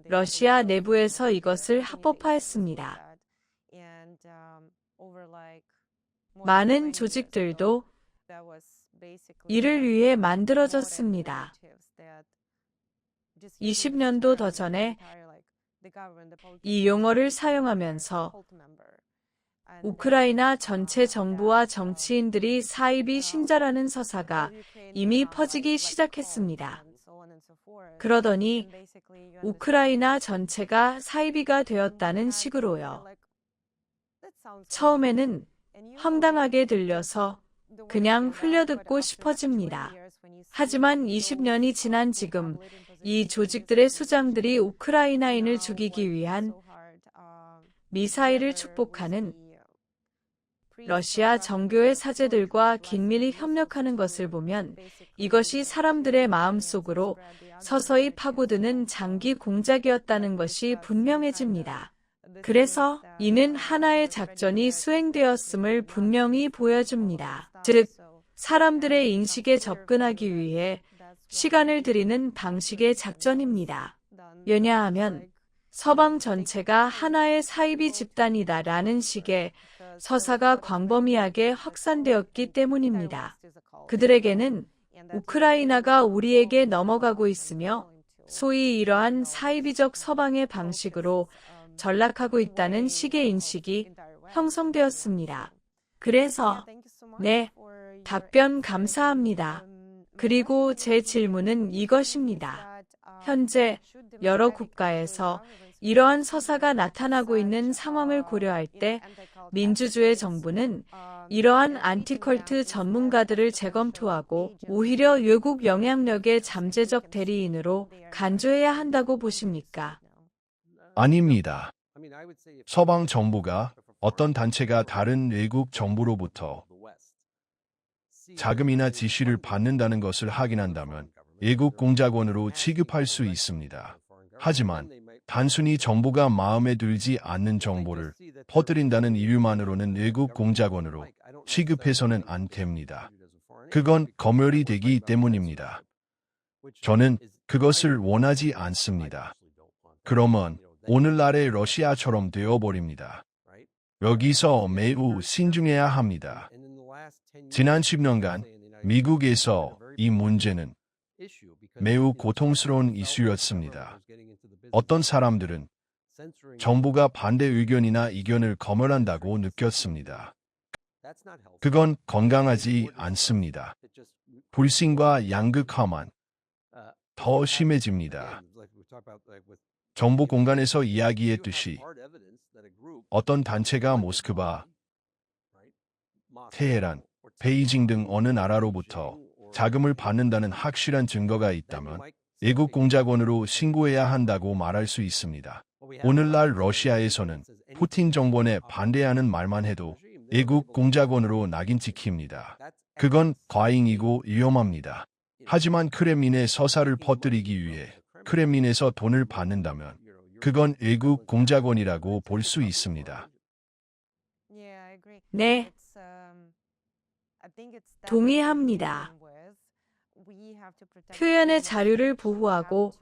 러시아 내부에서 이것을 합법화했습니다. 많은 조직들도 이를 위해 만들어졌습니다. 20년도 더 전에 이 용어를 사용하면서 우크라이나 전체 정부와 정치인들이 사이비 신자라는 서사가 이미 퍼지기 시작했습니다. 그러더니 우크라이나 전체가 사이비가 되었다는 식으로요. 처음에는 황당하게 들려서 그냥 흘려듣고 싶어집니다. 하지만 20년이 지난 지금 이 조직들의 수장들이 우크라이나인을 죽이기 위한 미사일을 축복하는 러시아 정교의 사제들과 긴밀히 협력하는 것을 보면 이것이 사람들의 마음속으로 서서히 파고드는 장기 공작이었다는 것이 분명해집니다. 그래서 이는 하나의 작전이 수행되었음을 분명히 보여줍니다. 즉, 사람들의 인식에 접근하기 위해 시간을 들이는 방식의 작전입니다. 왜냐하면 서방 전체가 하나의 사이비 집단이다라는 식의 서사가 광범위하게 확산되었기 때문입니다. 그들에게는 우크라이나가 우리에게 넘어가고 있으며 소위 이러한 사이비적 서방의 방식으로 전락하고 있다는 식의 인식이 형성되었습니다. 그래서 네, 답변 감사합니다. 그리고 제 질문은 이것입니다. 현재 여러 국가에서 이러한 서사가 나타나고 있는 상황을 고려할 때 민주주의 정부는 이러한 안티컬트 전문가들을 재검토하고 오히려 외국 영향력의 잠재적 대리인으로 간주해야 한다고 보십니까? 아닙니다. 서방 정부가 어떤 단체가 다른 외국 정부로부터 자금이나 지시를 받는다는 것을 확인한다면 외국 공작원으로 취급할 수 있습니다. 하지만 단순히 정부가 마음에 들지 않는 정보를 퍼뜨린다는 이유만으로는 외국 공작원으로 취급해서는 안 됩니다. 그건 검열이 되기 때문입니다. 저는 그것을 원하지 않습니다. 그러면 오늘날의 러시아처럼 되어버립니다. 여기서 매우 신중해야 합니다. 지난 10년간 미국에서 이 문제는 매우 고통스러운 이슈였습니다. 어떤 사람들은 정부가 반대 의견이나 이견을 검열한다고 느꼈습니다. 그건 건강하지 않습니다. 불신과 양극화만 더 심해집니다. 정보 공간에서 이야기했듯이 어떤 단체가 모스크바, 테헤란, 베이징 등 어느 나라로부터 자금을 받는다는 확실한 증거가 있다면 외국 공작원으로 신고해야 한다고 말할 수 있습니다. 오늘날 러시아에서는 푸틴 정권에 반대하는 말만 해도 외국 공작원으로 낙인 찍힙니다. 그건 과잉이고 위험합니다. 하지만 크렘린의 서사를 퍼뜨리기 위해 크렘린에서 돈을 받는다면 그건 외국 공작원이라고 볼 수 있습니다. 네, 동의합니다. 표현의 자유를 보호하고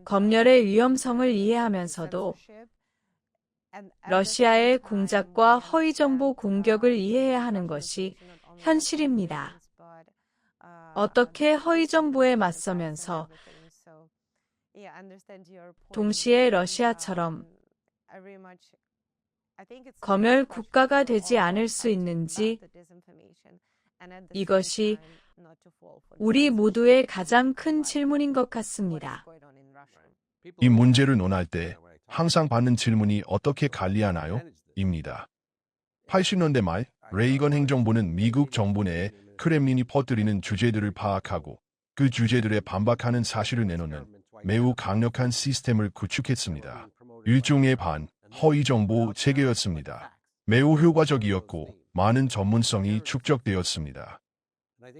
검열의 위험성을 이해하면서도 러시아의 공작과 허위정보 공격을 이해해야 하는 것이 현실입니다. 어떻게 허위정보에 맞서면서 동시에 러시아처럼 검열 국가가 되지 않을 수 있는지, 이것이 우리 모두의 가장 큰 질문인 것 같습니다. 이 문제를 논할 때 항상 받는 질문이 어떻게 관리하나요? 입니다. 80년대 말 레이건 행정부는 미국 정부 내에 크렘린이 퍼뜨리는 주제들을 파악하고 그 주제들에 반박하는 사실을 내놓는 매우 강력한 시스템을 구축했습니다. 일종의 허위 정보 체계였습니다. 매우 효과적이었고 많은 전문성이 축적되었습니다.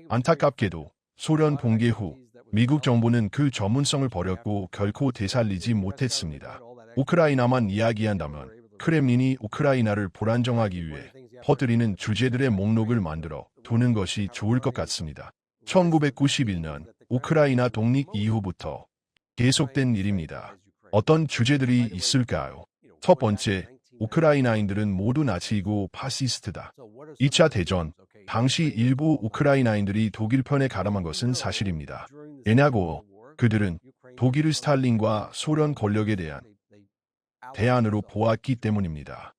안타깝게도 소련 붕괴 후 미국 정부는 그 전문성을 버렸고 결코 되살리지 못했습니다. 우크라이나만 이야기한다면 크렘린이 우크라이나를 불안정하기 위해 퍼뜨리는 주제들의 목록을 만들어 두는 것이 좋을 것 같습니다. 1991년 우크라이나 독립 이후부터 계속된 일입니다. 어떤 주제들이 있을까요? 첫 번째, 우크라이나인들은 모두 나치이고 파시스트다. 2차 대전, 당시 일부 우크라이나인들이 독일 편에 가담한 것은 사실입니다. 왜냐고 그들은 독일의 스탈린과 소련 권력에 대한 대안으로 보았기 때문입니다.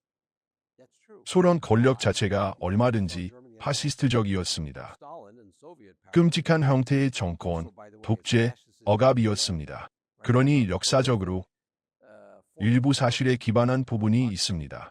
소련 권력 자체가 얼마든지 파시스트적이었습니다. 끔찍한 형태의 정권, 독재, 억압이었습니다. 그러니 역사적으로 일부 사실에 기반한 부분이 있습니다.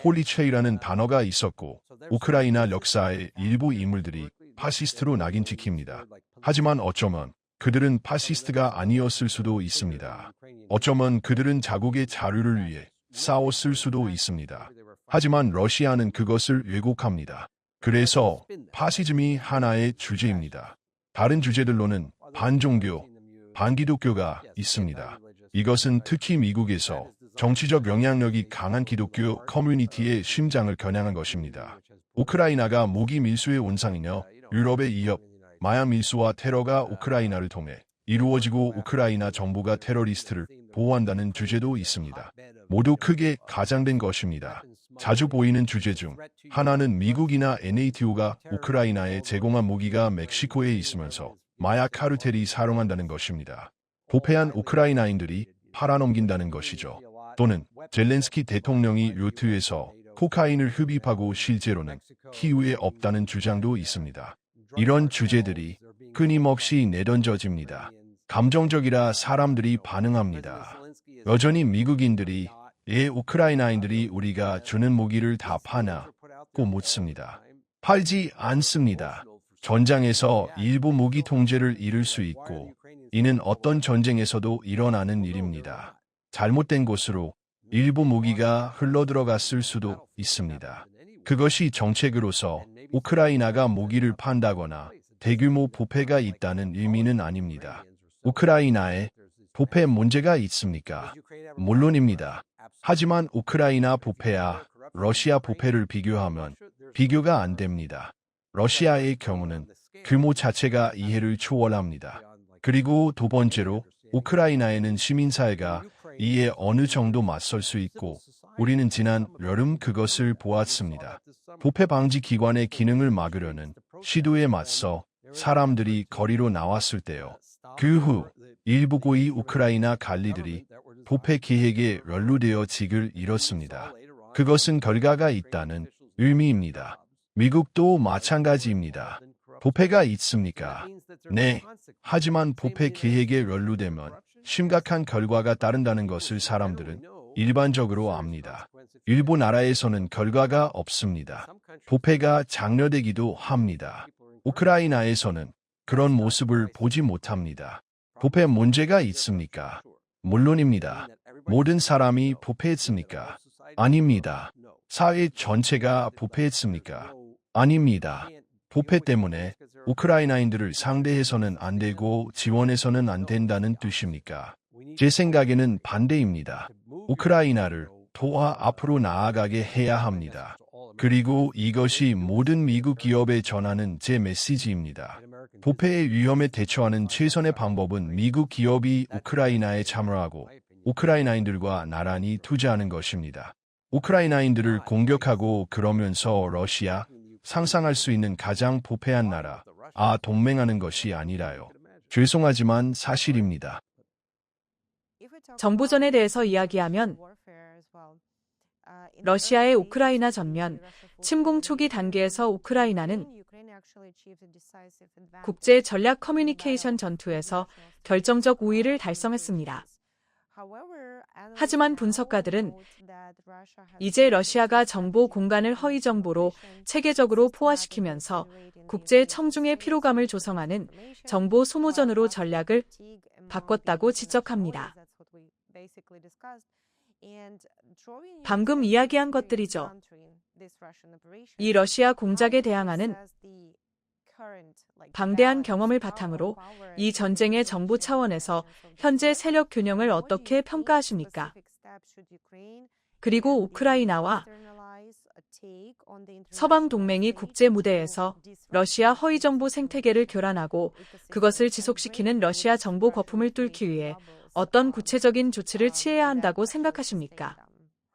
폴리체이라는 단어가 있었고 우크라이나 역사의 일부 인물들이 파시스트로 낙인 찍힙니다. 하지만 어쩌면 그들은 파시스트가 아니었을 수도 있습니다. 어쩌면 그들은 자국의 자유를 위해 싸웠을 수도 있습니다. 하지만 러시아는 그것을 왜곡합니다. 그래서 파시즘이 하나의 주제입니다. 다른 주제들로는 반종교, 반기독교가 있습니다. 이것은 특히 미국에서 정치적 영향력이 강한 기독교 커뮤니티의 심장을 겨냥한 것입니다. 우크라이나가 무기 밀수의 온상이며 유럽의 위협, 마약 밀수와 테러가 우크라이나를 통해 이루어지고 우크라이나 정부가 테러리스트를 보호한다는 주제도 있습니다. 모두 크게 가장된 것입니다. 자주 보이는 주제 중 하나는 미국이나 NATO가 우크라이나에 제공한 무기가 멕시코에 있으면서 마약 카르텔이 사용한다는 것입니다. 부패한 우크라이나인들이 팔아넘긴다는 것이죠. 또는 젤렌스키 대통령이 요트에서 코카인을 흡입하고 실제로는 키우에 없다는 주장도 있습니다. 이런 주제들이 끊임없이 내던져집니다. 감정적이라 사람들이 반응합니다. 여전히 미국인들이 우크라이나인들이 우리가 주는 무기를 다 파냐고 묻습니다. 팔지 않습니다. 전장에서 일부 무기 통제를 이룰 수 있고 이는 어떤 전쟁에서도 일어나는 일입니다. 잘못된 곳으로 일부 무기가 흘러들어갔을 수도 있습니다. 그것이 정책으로서 우크라이나가 무기를 판다거나 대규모 부패가 있다는 의미는 아닙니다. 우크라이나에 부패 문제가 있습니까? 물론입니다. 하지만 우크라이나 부패와 러시아 부패를 비교하면 비교가 안 됩니다. 러시아의 경우는 규모 자체가 이해를 초월합니다. 그리고 두 번째로 우크라이나에는 시민사회가 이에 어느 정도 맞설 수 있고 우리는 지난 여름 그것을 보았습니다. 부패 방지 기관의 기능을 막으려는 시도에 맞서 사람들이 거리로 나왔을 때요. 그 후 일부 고위 우크라이나 관리들이 부패 기획에 연루되어 직을 잃었습니다. 그것은 결과가 있다는 의미입니다. 미국도 마찬가지입니다. 부패가 있습니까? 네. 하지만 부패 기획에 연루되면 심각한 결과가 따른다는 것을 사람들은 일반적으로 압니다. 일부 나라에서는 결과가 없습니다. 부패가 장려되기도 합니다. 우크라이나에서는 그런 모습을 보지 못합니다. 부패 문제가 있습니까? 물론입니다. 모든 사람이 부패했습니까? 아닙니다. 사회 전체가 부패했습니까? 아닙니다. 부패 때문에 우크라이나인들을 상대해서는 안 되고 지원해서는 안 된다는 뜻입니까? 제 생각에는 반대입니다. 우크라이나를 도와 앞으로 나아가게 해야 합니다. 그리고 이것이 모든 미국 기업에 전하는 제 메시지입니다. 부패의 위험에 대처하는 최선의 방법은 미국 기업이 우크라이나에 참여하고 우크라이나인들과 나란히 투자하는 것입니다. 우크라이나인들을 공격하고 그러면서 러시아, 상상할 수 있는 가장 부패한 나라, 동맹하는 것이 아니라요. 죄송하지만 사실입니다. 정보전에 대해서 이야기하면 러시아의 우크라이나 전면, 침공 초기 단계에서 우크라이나는 국제 전략 커뮤니케이션 전투에서 결정적 우위를 달성했습니다. 하지만 분석가들은 이제 러시아가 정보 공간을 허위 정보로 체계적으로 포화시키면서 국제 청중의 피로감을 조성하는 정보 소모전으로 전략을 바꿨다고 지적합니다. 방금 이야기한 것들이죠. 이 러시아 공작에 대항하는 방대한 경험을 바탕으로 이 전쟁의 정보 차원에서 현재 세력 균형을 어떻게 평가하십니까? 그리고 우크라이나와 서방 동맹이 국제 무대에서 러시아 허위 정보 생태계를 교란하고 그것을 지속시키는 러시아 정보 거품을 뚫기 위해 어떤 구체적인 조치를 취해야 한다고 생각하십니까?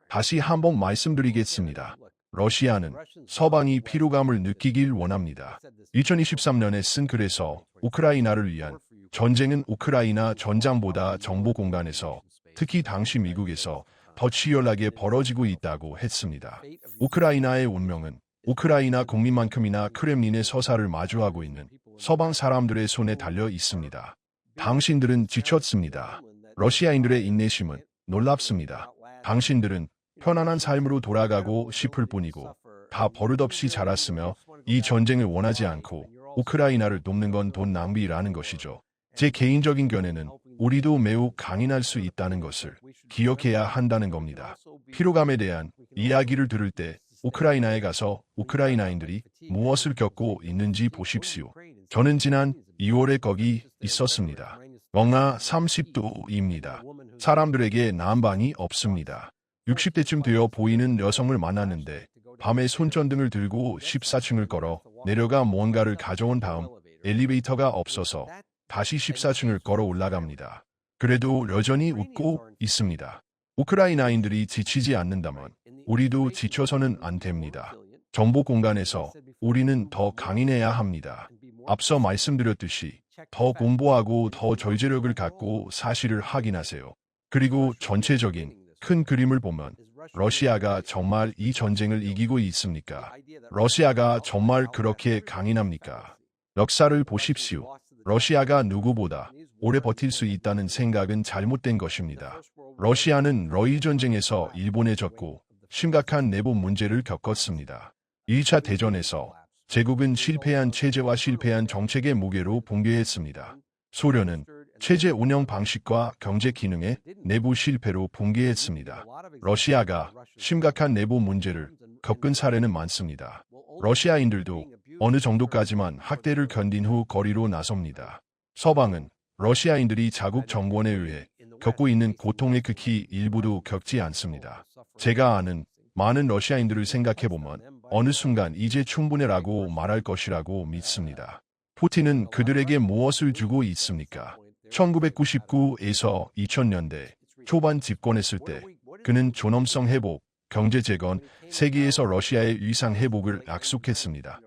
다시 한번 말씀드리겠습니다. 러시아는 서방이 피로감을 느끼길 원합니다. 2023년에 쓴 글에서 우크라이나를 위한 전쟁은 우크라이나 전장보다 정보 공간에서 특히 당시 미국에서 더 치열하게 벌어지고 있다고 했습니다. 우크라이나의 운명은 우크라이나 국민만큼이나 크렘린의 서사를 마주하고 있는 서방 사람들의 손에 달려 있습니다. 당신들은 지쳤습니다. 러시아인들의 인내심은 놀랍습니다. 당신들은 편안한 삶으로 돌아가고 싶을 뿐이고 다 버릇없이 자랐으며 이 전쟁을 원하지 않고 우크라이나를 돕는 건 돈 낭비라는 것이죠. 제 개인적인 견해는 우리도 매우 강인할 수 있다는 것을 기억해야 한다는 겁니다. 피로감에 대한 이야기를 들을 때 우크라이나에 가서 우크라이나인들이 무엇을 겪고 있는지 보십시오. 저는 지난 2월에 거기 있었습니다. 영하 30도입니다. 사람들에게 난방이 없습니다. 60대쯤 되어 보이는 여성을 만났는데 밤에 손전등을 들고 14층을 걸어 내려가 뭔가를 가져온 다음 엘리베이터가 없어서 다시 14층을 걸어 올라갑니다. 그래도 여전히 웃고 있습니다. 우크라이나인들이 지치지 않는다면 우리도 지쳐서는 안 됩니다. 정보 공간에서 우리는 더 강인해야 합니다. 앞서 말씀드렸듯이 더 공부하고 더 절제력을 갖고 사실을 확인하세요. 그리고 전체적인 큰 그림을 보면 러시아가 정말 이 전쟁을 이기고 있습니까? 러시아가 정말 그렇게 강인합니까? 역사를 보십시오. 러시아가 누구보다 오래 버틸 수 있다는 생각은 잘못된 것입니다. 러시아는 러일 전쟁에서 일본에 졌고 심각한 내부 문제를 겪었습니다. 2차 대전에서 제국은 실패한 체제와 실패한 정책의 무게로 붕괴했습니다. 소련은 체제 운영 방식과 경제 기능의 내부 실패로 붕괴했습니다. 러시아가 심각한 내부 문제를 겪은 사례는 많습니다. 러시아인들도 어느 정도까지만 학대를 견딘 후 거리로 나섭니다. 서방은 러시아인들이 자국 정권에 의해 겪고 있는 고통의 극히 일부도 겪지 않습니다. 제가 아는 많은 러시아인들을 생각해보면 어느 순간 이제 충분해라고 말할 것이라고 믿습니다. 푸틴은 그들에게 무엇을 주고 있습니까? 1999에서 2000년대 초반 집권했을 때 그는 존엄성 회복, 경제 재건, 세계에서 러시아의 위상 회복을 약속했습니다.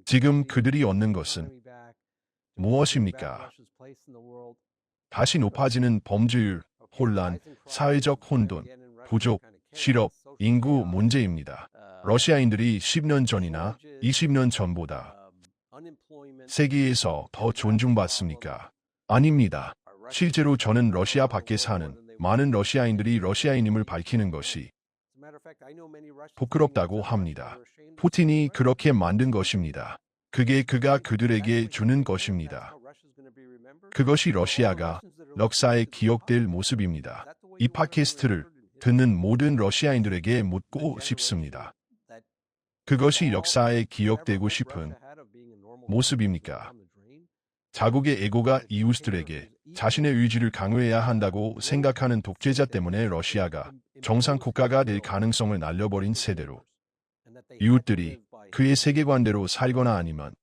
지금 그들이 얻는 것은 무엇입니까? 다시 높아지는 범죄율, 혼란, 사회적 혼돈, 부족, 실업, 인구 문제입니다. 러시아인들이 10년 전이나 20년 전보다 세계에서 더 존중받습니까? 아닙니다. 실제로 저는 러시아 밖에 사는 많은 러시아인들이 러시아인임을 밝히는 것이 부끄럽다고 합니다. 푸틴이 그렇게 만든 것입니다. 그게 그가 그들에게 주는 것입니다. 그것이 러시아가 역사에 기억될 모습입니다. 이 팟캐스트를 듣는 모든 러시아인들에게 묻고 싶습니다. 그것이 역사에 기억되고 싶은 모습입니까? 자국의 에고가 이웃들에게 자신의 의지를 강요해야 한다고 생각하는 독재자 때문에 러시아가 정상 국가가 될 가능성을 날려버린 세대로 이웃들이 그의 세계관대로 살거나 아니면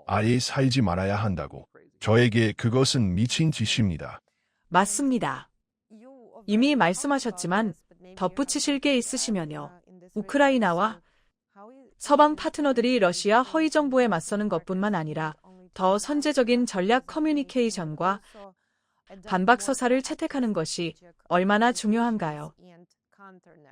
아예 살지 말아야 한다고. 저에게 그것은 미친 짓입니다. 맞습니다. 이미 말씀하셨지만 덧붙이실 게 있으시면요. 우크라이나와 서방 파트너들이 러시아 허위 정보에 맞서는 것뿐만 아니라 더 선제적인 전략 커뮤니케이션과 반박 서사를 채택하는 것이 얼마나 중요한가요?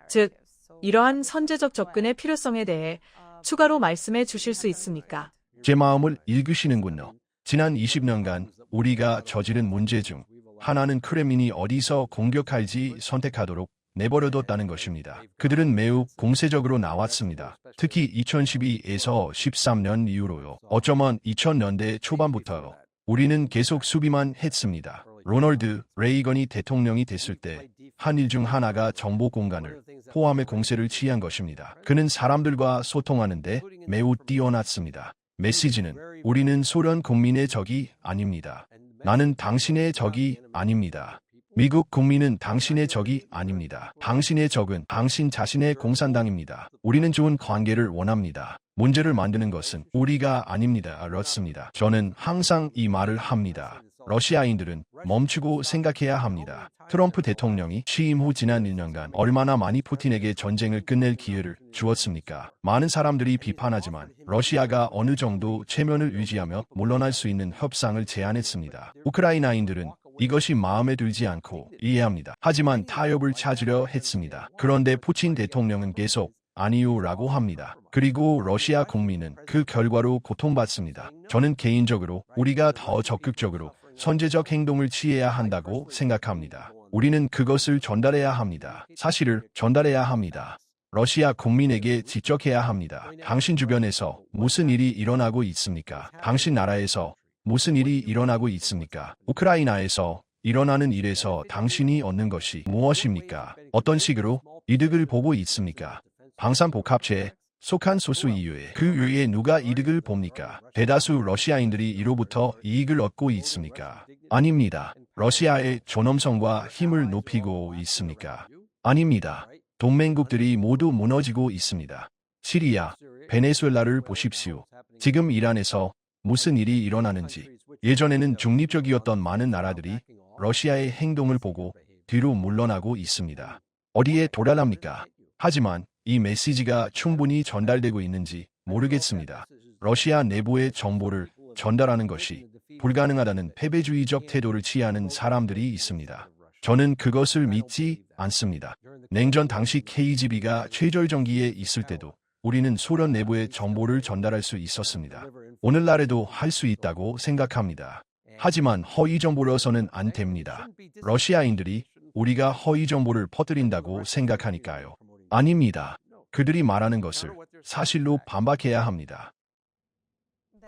즉, 이러한 선제적 접근의 필요성에 대해 추가로 말씀해 주실 수 있습니까? 제 마음을 읽으시는군요. 지난 20년간 우리가 저지른 문제 중 하나는 크렘린이 어디서 공격할지 선택하도록 내버려뒀다는 것입니다. 그들은 매우 공세적으로 나왔습니다. 특히 2012에서 13년 이후로요. 어쩌면 2000년대 초반부터요. 우리는 계속 수비만 했습니다. 로널드 레이건이 대통령이 됐을 때 한 일 중 하나가 정보 공간을 포함해 공세를 취한 것입니다. 그는 사람들과 소통하는데 매우 뛰어났습니다. 메시지는 우리는 소련 국민의 적이 아닙니다. 나는 당신의 적이 아닙니다. 미국 국민은 당신의 적이 아닙니다. 당신의 적은 당신 자신의 공산당입니다. 우리는 좋은 관계를 원합니다. 문제를 만드는 것은 우리가 아닙니다. 그렇습니다. 저는 항상 이 말을 합니다. 러시아인들은 멈추고 생각해야 합니다. 트럼프 대통령이 취임 후 지난 1년간 얼마나 많이 푸틴에게 전쟁을 끝낼 기회를 주었습니까? 많은 사람들이 비판하지만 러시아가 어느 정도 체면을 유지하며 물러날 수 있는 협상을 제안했습니다. 우크라이나인들은 이것이 마음에 들지 않고 이해합니다. 하지만 타협을 찾으려 했습니다. 그런데 푸틴 대통령은 계속 아니요라고 합니다. 그리고 러시아 국민은 그 결과로 고통받습니다. 저는 개인적으로 우리가 더 적극적으로 선제적 행동을 취해야 한다고 생각합니다. 우리는 그것을 전달해야 합니다. 사실을 전달해야 합니다. 러시아 국민에게 지적해야 합니다. 당신 주변에서 무슨 일이 일어나고 있습니까? 당신 나라에서 무슨 일이 일어나고 있습니까? 우크라이나에서 일어나는 일에서 당신이 얻는 것이 무엇입니까? 어떤 식으로 이득을 보고 있습니까? 방산복합체에 속한 소수 이외에 그 외에 누가 이득을 봅니까? 대다수 러시아인들이 이로부터 이익을 얻고 있습니까? 아닙니다. 러시아의 존엄성과 힘을 높이고 있습니까? 아닙니다. 동맹국들이 모두 무너지고 있습니다. 시리아, 베네수엘라를 보십시오. 지금 이란에서 무슨 일이 일어나는지. 예전에는 중립적이었던 많은 나라들이 러시아의 행동을 보고 뒤로 물러나고 있습니다. 어디에 도달합니까? 하지만 이 메시지가 충분히 전달되고 있는지 모르겠습니다. 러시아 내부의 정보를 전달하는 것이 불가능하다는 패배주의적 태도를 취하는 사람들이 있습니다. 저는 그것을 믿지 않습니다. 냉전 당시 KGB가 최절정기에 있을 때도 우리는 소련 내부의 정보를 전달할 수 있었습니다. 오늘날에도 할 수 있다고 생각합니다. 하지만 허위 정보로서는 안 됩니다. 러시아인들이 우리가 허위 정보를 퍼뜨린다고 생각하니까요. 아닙니다. 그들이 말하는 것을 사실로 반박해야 합니다.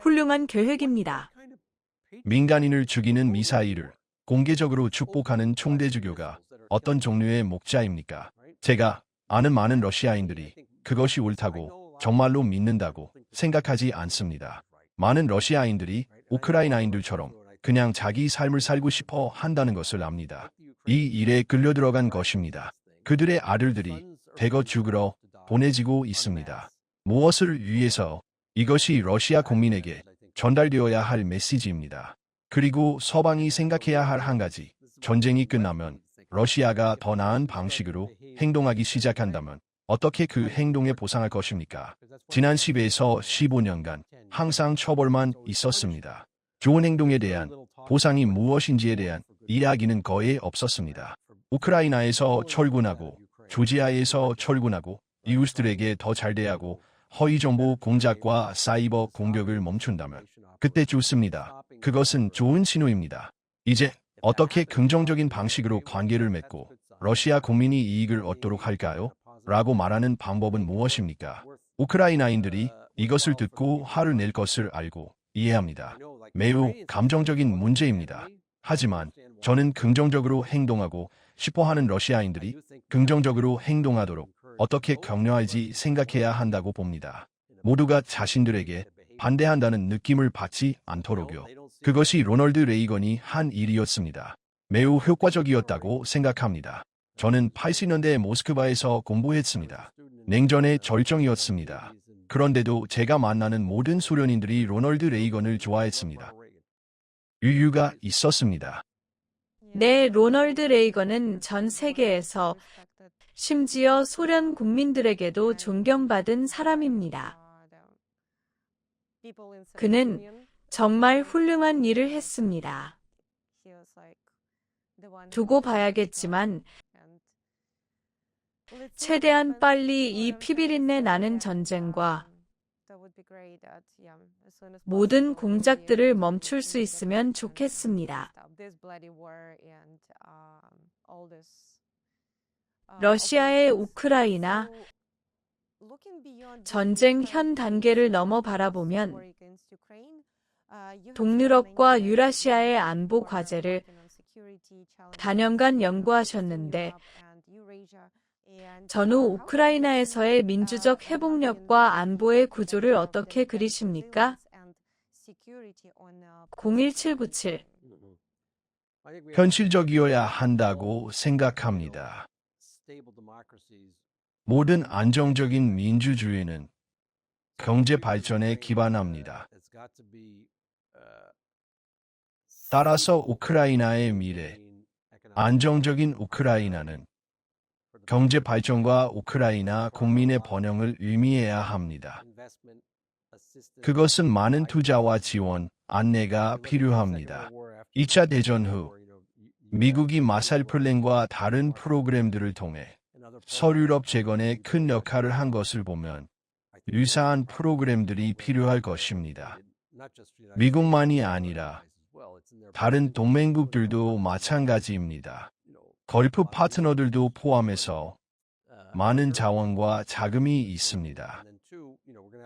훌륭한 계획입니다. 민간인을 죽이는 미사일을 공개적으로 축복하는 총대주교가 어떤 종류의 목자입니까? 제가 아는 많은 러시아인들이 그것이 옳다고 정말로 믿는다고 생각하지 않습니다. 많은 러시아인들이 우크라이나인들처럼 그냥 자기 삶을 살고 싶어 한다는 것을 압니다. 이 일에 끌려들어간 것입니다. 그들의 아들들이 대거 죽으러 보내지고 있습니다. 무엇을 위해서? 이것이 러시아 국민에게 전달되어야 할 메시지입니다. 그리고 서방이 생각해야 할 한 가지. 전쟁이 끝나면 러시아가 더 나은 방식으로 행동하기 시작한다면 어떻게 그 행동에 보상할 것입니까? 지난 10에서 15년간 항상 처벌만 있었습니다. 좋은 행동에 대한 보상이 무엇인지에 대한 이야기는 거의 없었습니다. 우크라이나에서 철군하고 조지아에서 철군하고 이웃들에게 더 잘 대하고 허위 정보 공작과 사이버 공격을 멈춘다면 그때 좋습니다. 그것은 좋은 신호입니다. 이제 어떻게 긍정적인 방식으로 관계를 맺고 러시아 국민이 이익을 얻도록 할까요? 라고 말하는 방법은 무엇입니까? 우크라이나인들이 이것을 듣고 화를 낼 것을 알고 이해합니다. 매우 감정적인 문제입니다. 하지만 저는 긍정적으로 행동하고 싶어하는 러시아인들이 긍정적으로 행동하도록 어떻게 격려할지 생각해야 한다고 봅니다. 모두가 자신들에게 반대한다는 느낌을 받지 않도록요. 그것이 로널드 레이건이 한 일이었습니다. 매우 효과적이었다고 생각합니다. 저는 80년대 모스크바에서 공부했습니다. 냉전의 절정이었습니다. 그런데도 제가 만나는 모든 소련인들이 로널드 레이건을 좋아했습니다. 이유가 있었습니다. 네, 로널드 레이건은 전 세계에서 심지어 소련 국민들에게도 존경받은 사람입니다. 그는 정말 훌륭한 일을 했습니다. 두고 봐야겠지만 최대한 빨리 이 피비린내 나는 전쟁과 모든 공작들을 멈출 수 있으면 좋겠습니다. 러시아의 우크라이나 전쟁 현 단계를 넘어 바라보면 동유럽과 유라시아의 안보 과제를 다년간 연구하셨는데 전후 우크라이나에서의 민주적 회복력과 안보의 구조를 어떻게 그리십니까? 01797 현실적이어야 한다고 생각합니다. 모든 안정적인 민주주의는 경제 발전에 기반합니다. 따라서 우크라이나의 미래, 안정적인 우크라이나는 경제 발전과 우크라이나 국민의 번영을 의미해야 합니다. 그것은 많은 투자와 지원, 안내가 필요합니다. 2차 대전 후 미국이 마샬 플랜과 다른 프로그램들을 통해 서유럽 재건에 큰 역할을 한 것을 보면 유사한 프로그램들이 필요할 것입니다. 미국만이 아니라 다른 동맹국들도 마찬가지입니다. 걸프 파트너들도 포함해서 많은 자원과 자금이 있습니다.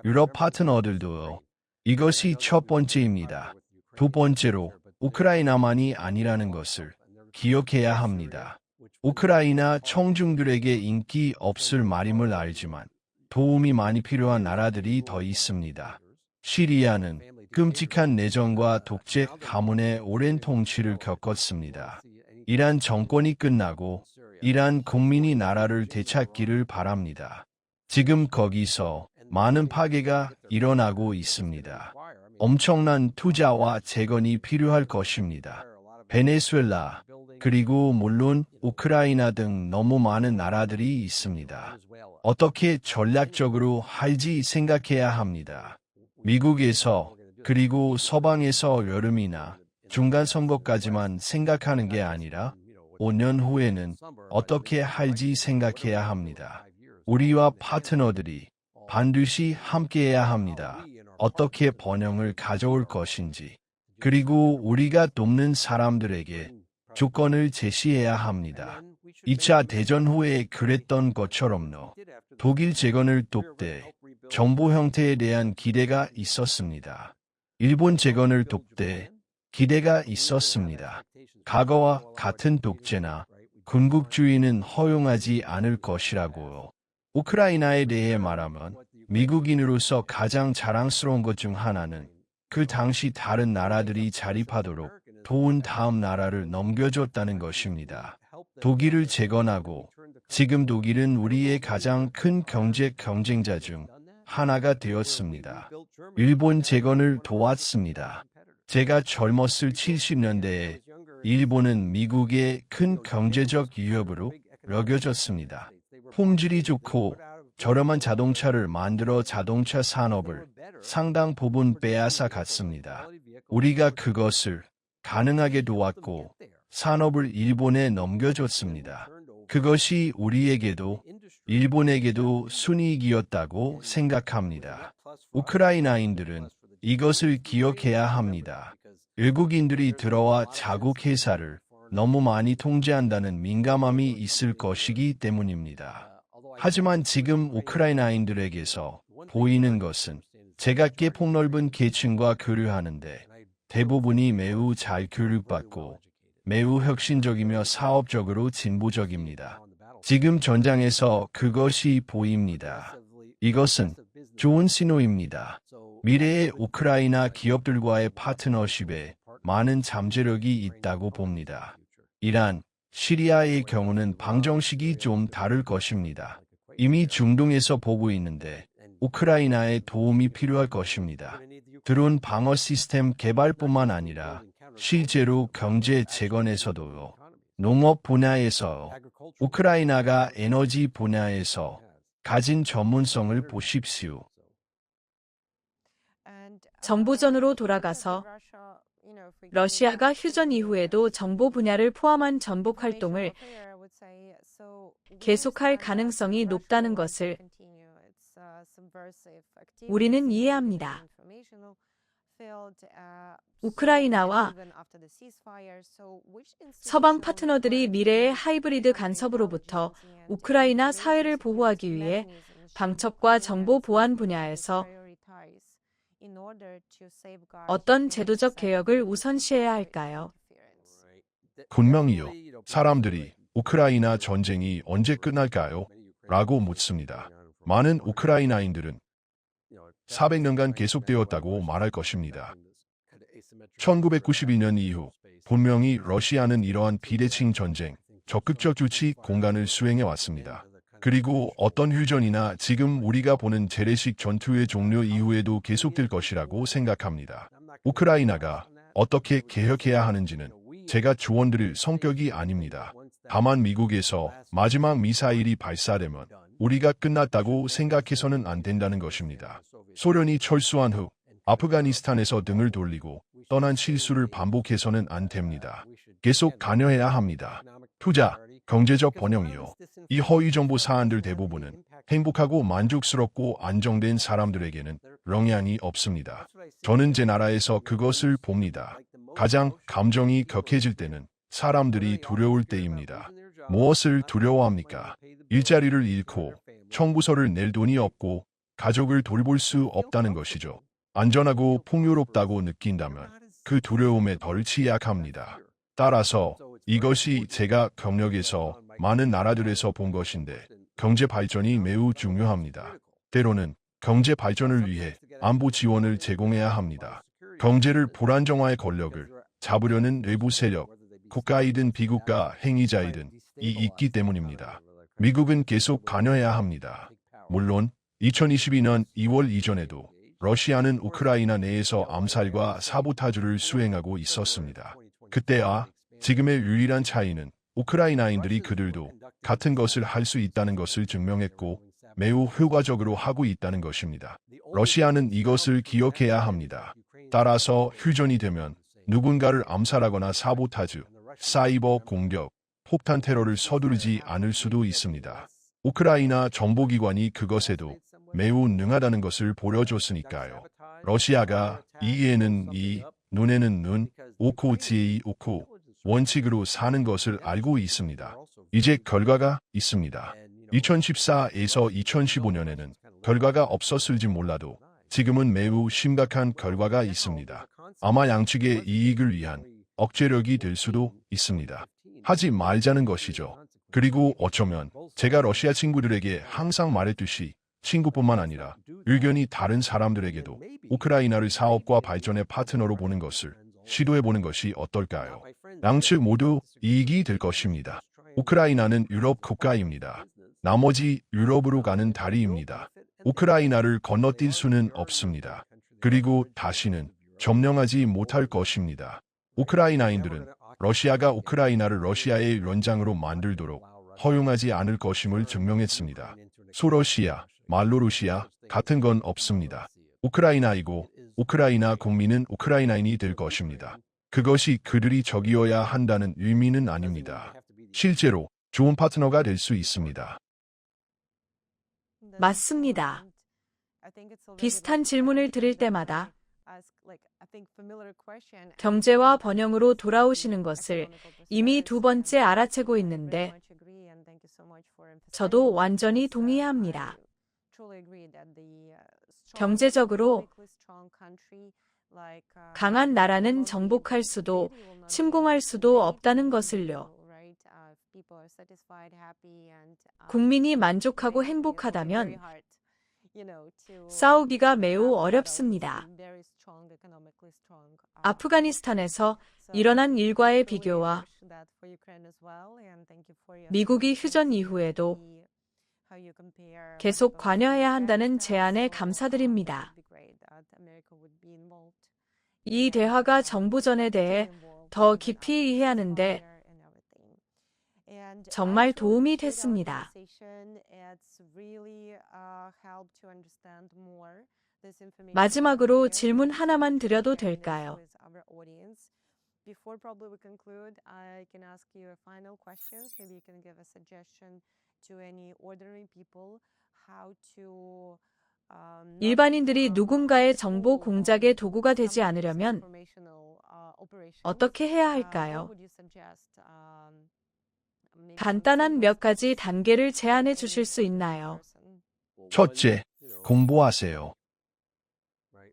유럽 파트너들도 이것이 첫 번째입니다. 두 번째로 우크라이나만이 아니라는 것을 기억해야 합니다. 우크라이나 청중들에게 인기 없을 말임을 알지만 도움이 많이 필요한 나라들이 더 있습니다. 시리아는 끔찍한 내전과 독재 가문의 오랜 통치를 겪었습니다. 이란 정권이 끝나고 이란 국민이 나라를 되찾기를 바랍니다. 지금 거기서 많은 파괴가 일어나고 있습니다. 엄청난 투자와 재건이 필요할 것입니다. 베네수엘라, 그리고 물론 우크라이나 등 너무 많은 나라들이 있습니다. 어떻게 전략적으로 할지 생각해야 합니다. 미국에서 그리고 서방에서 여름이나 중간 선거까지만 생각하는 게 아니라 5년 후에는 어떻게 할지 생각해야 합니다. 우리와 파트너들이 반드시 함께해야 합니다. 어떻게 번영을 가져올 것인지, 그리고 우리가 돕는 사람들에게 조건을 제시해야 합니다. 2차 대전 후에 그랬던 것처럼요. 독일 재건을 돕되 정보 형태에 대한 기대가 있었습니다. 일본 재건을 돕되 기대가 있었습니다. 과거와 같은 독재나 군국주의는 허용하지 않을 것이라고요. 우크라이나에 대해 말하면 미국인으로서 가장 자랑스러운 것 중 하나는 그 당시 다른 나라들이 자립하도록 도운 다음 나라를 넘겨줬다는 것입니다. 독일을 재건하고 지금 독일은 우리의 가장 큰 경제 경쟁자 중 하나가 되었습니다. 일본 재건을 도왔습니다. 제가 젊었을 70년대에 일본은 미국의 큰 경제적 위협으로 여겨졌습니다. 품질이 좋고 저렴한 자동차를 만들어 자동차 산업을 상당 부분 빼앗아 갔습니다. 우리가 그것을 가능하게 도왔고 산업을 일본에 넘겨줬습니다. 그것이 우리에게도 일본에게도 순이익이었다고 생각합니다. 우크라이나인들은 이것을 기억해야 합니다. 외국인들이 들어와 자국 회사를 너무 많이 통제한다는 민감함이 있을 것이기 때문입니다. 하지만 지금 우크라이나인들에게서 보이는 것은 제가 꽤 폭넓은 계층과 교류하는데 대부분이 매우 잘 교육받고 매우 혁신적이며 사업적으로 진보적입니다. 지금 전장에서 그것이 보입니다. 이것은 좋은 신호입니다. 미래의 우크라이나 기업들과의 파트너십에 많은 잠재력이 있다고 봅니다. 이란, 시리아의 경우는 방정식이 좀 다를 것입니다. 이미 중동에서 보고 있는데 우크라이나에 도움이 필요할 것입니다. 드론 방어 시스템 개발뿐만 아니라 실제로 경제 재건에서도요. 농업 분야에서 우크라이나가 에너지 분야에서 가진 전문성을 보십시오. 정보전으로 돌아가서 러시아가 휴전 이후에도 정보 분야를 포함한 전복 활동을 계속할 가능성이 높다는 것을 우리는 이해합니다. 우크라이나와 서방 파트너들이 미래의 하이브리드 간섭으로부터 우크라이나 사회를 보호하기 위해 방첩과 정보 보안 분야에서 어떤 제도적 개혁을 우선시해야 할까요? 분명히요. 사람들이 우크라이나 전쟁이 언제 끝날까요? 라고 묻습니다. 많은 우크라이나인들은 400년간 계속되었다고 말할 것입니다. 1992년 이후 분명히 러시아는 이러한 비대칭 전쟁, 적극적 조치 공간을 수행해 왔습니다. 그리고 어떤 휴전이나 지금 우리가 보는 재래식 전투의 종료 이후에도 계속될 것이라고 생각합니다. 우크라이나가 어떻게 개혁해야 하는지는 제가 조언드릴 성격이 아닙니다. 다만 미국에서 마지막 미사일이 발사되면 우리가 끝났다고 생각해서는 안 된다는 것입니다. 소련이 철수한 후 아프가니스탄에서 등을 돌리고 떠난 실수를 반복해서는 안 됩니다. 계속 관여해야 합니다. 투자, 경제적 번영이요. 이 허위 정보 사안들 대부분은 행복하고 만족스럽고 안정된 사람들에게는 영향이 없습니다. 저는 제 나라에서 그것을 봅니다. 가장 감정이 격해질 때는 사람들이 두려울 때입니다. 무엇을 두려워합니까? 일자리를 잃고 청구서를 낼 돈이 없고 가족을 돌볼 수 없다는 것이죠. 안전하고 풍요롭다고 느낀다면 그 두려움에 덜 취약합니다. 따라서 이것이 제가 경력에서 많은 나라들에서 본 것인데 경제 발전이 매우 중요합니다. 때로는 경제 발전을 위해 안보 지원을 제공해야 합니다. 경제를 불안정화의 권력을 잡으려는 외부 세력, 국가이든 비국가 행위자이든 이 있기 때문입니다. 미국은 계속 관여해야 합니다. 물론 2022년 2월 이전에도 러시아는 우크라이나 내에서 암살과 사보타주를 수행하고 있었습니다. 그때와 지금의 유일한 차이는 우크라이나인들이 그들도 같은 것을 할 수 있다는 것을 증명했고 매우 효과적으로 하고 있다는 것입니다. 러시아는 이것을 기억해야 합니다. 따라서 휴전이 되면 누군가를 암살하거나 사보타주, 사이버 공격, 폭탄 테러를 서두르지 않을 수도 있습니다. 우크라이나 정보기관이 그것에도 매우 능하다는 것을 보여줬으니까요. 러시아가 이에는 이, 눈에는 눈, 오코 지에 오코 원칙으로 사는 것을 알고 있습니다. 이제 결과가 있습니다. 2014에서 2015년에는 결과가 없었을지 몰라도 지금은 매우 심각한 결과가 있습니다. 아마 양측의 이익을 위한 억제력이 될 수도 있습니다. 하지 말자는 것이죠. 그리고 어쩌면 제가 러시아 친구들에게 항상 말했듯이 친구뿐만 아니라 의견이 다른 사람들에게도 우크라이나를 사업과 발전의 파트너로 보는 것을 시도해보는 것이 어떨까요? 양측 모두 이익이 될 것입니다. 우크라이나는 유럽 국가입니다. 나머지 유럽으로 가는 다리입니다. 우크라이나를 건너뛸 수는 없습니다. 그리고 다시는 점령하지 못할 것입니다. 우크라이나인들은 러시아가 우크라이나를 러시아의 연장으로 만들도록 허용하지 않을 것임을 증명했습니다. 소러시아, 말로루시아 같은 건 없습니다. 우크라이나이고 우크라이나 국민은 우크라이나인이 될 것입니다. 그것이 그들이 적이어야 한다는 의미는 아닙니다. 실제로 좋은 파트너가 될 수 있습니다. 맞습니다. 비슷한 질문을 드릴 때마다 경제와 번영으로 돌아오시는 것을 이미 두 번째 알아채고 있는데 저도 완전히 동의합니다. 경제적으로 강한 나라는 정복할 수도 침공할 수도 없다는 것을요. 국민이 만족하고 행복하다면 싸우기가 매우 어렵습니다. 아프가니스탄에서 일어난 일과의 비교와 미국이 휴전 이후에도 계속 관여해야 한다는 제안에 감사드립니다. 이 대화가 정보전에 대해 더 깊이 이해하는데 정말 도움이 됐습니다. 마지막으로 질문 하나만 드려도 될까요? 일반인들이 누군가의 정보 공작의 도구가 되지 않으려면 어떻게 해야 할까요? 간단한 몇 가지 단계를 제안해 주실 수 있나요? 첫째, 공부하세요.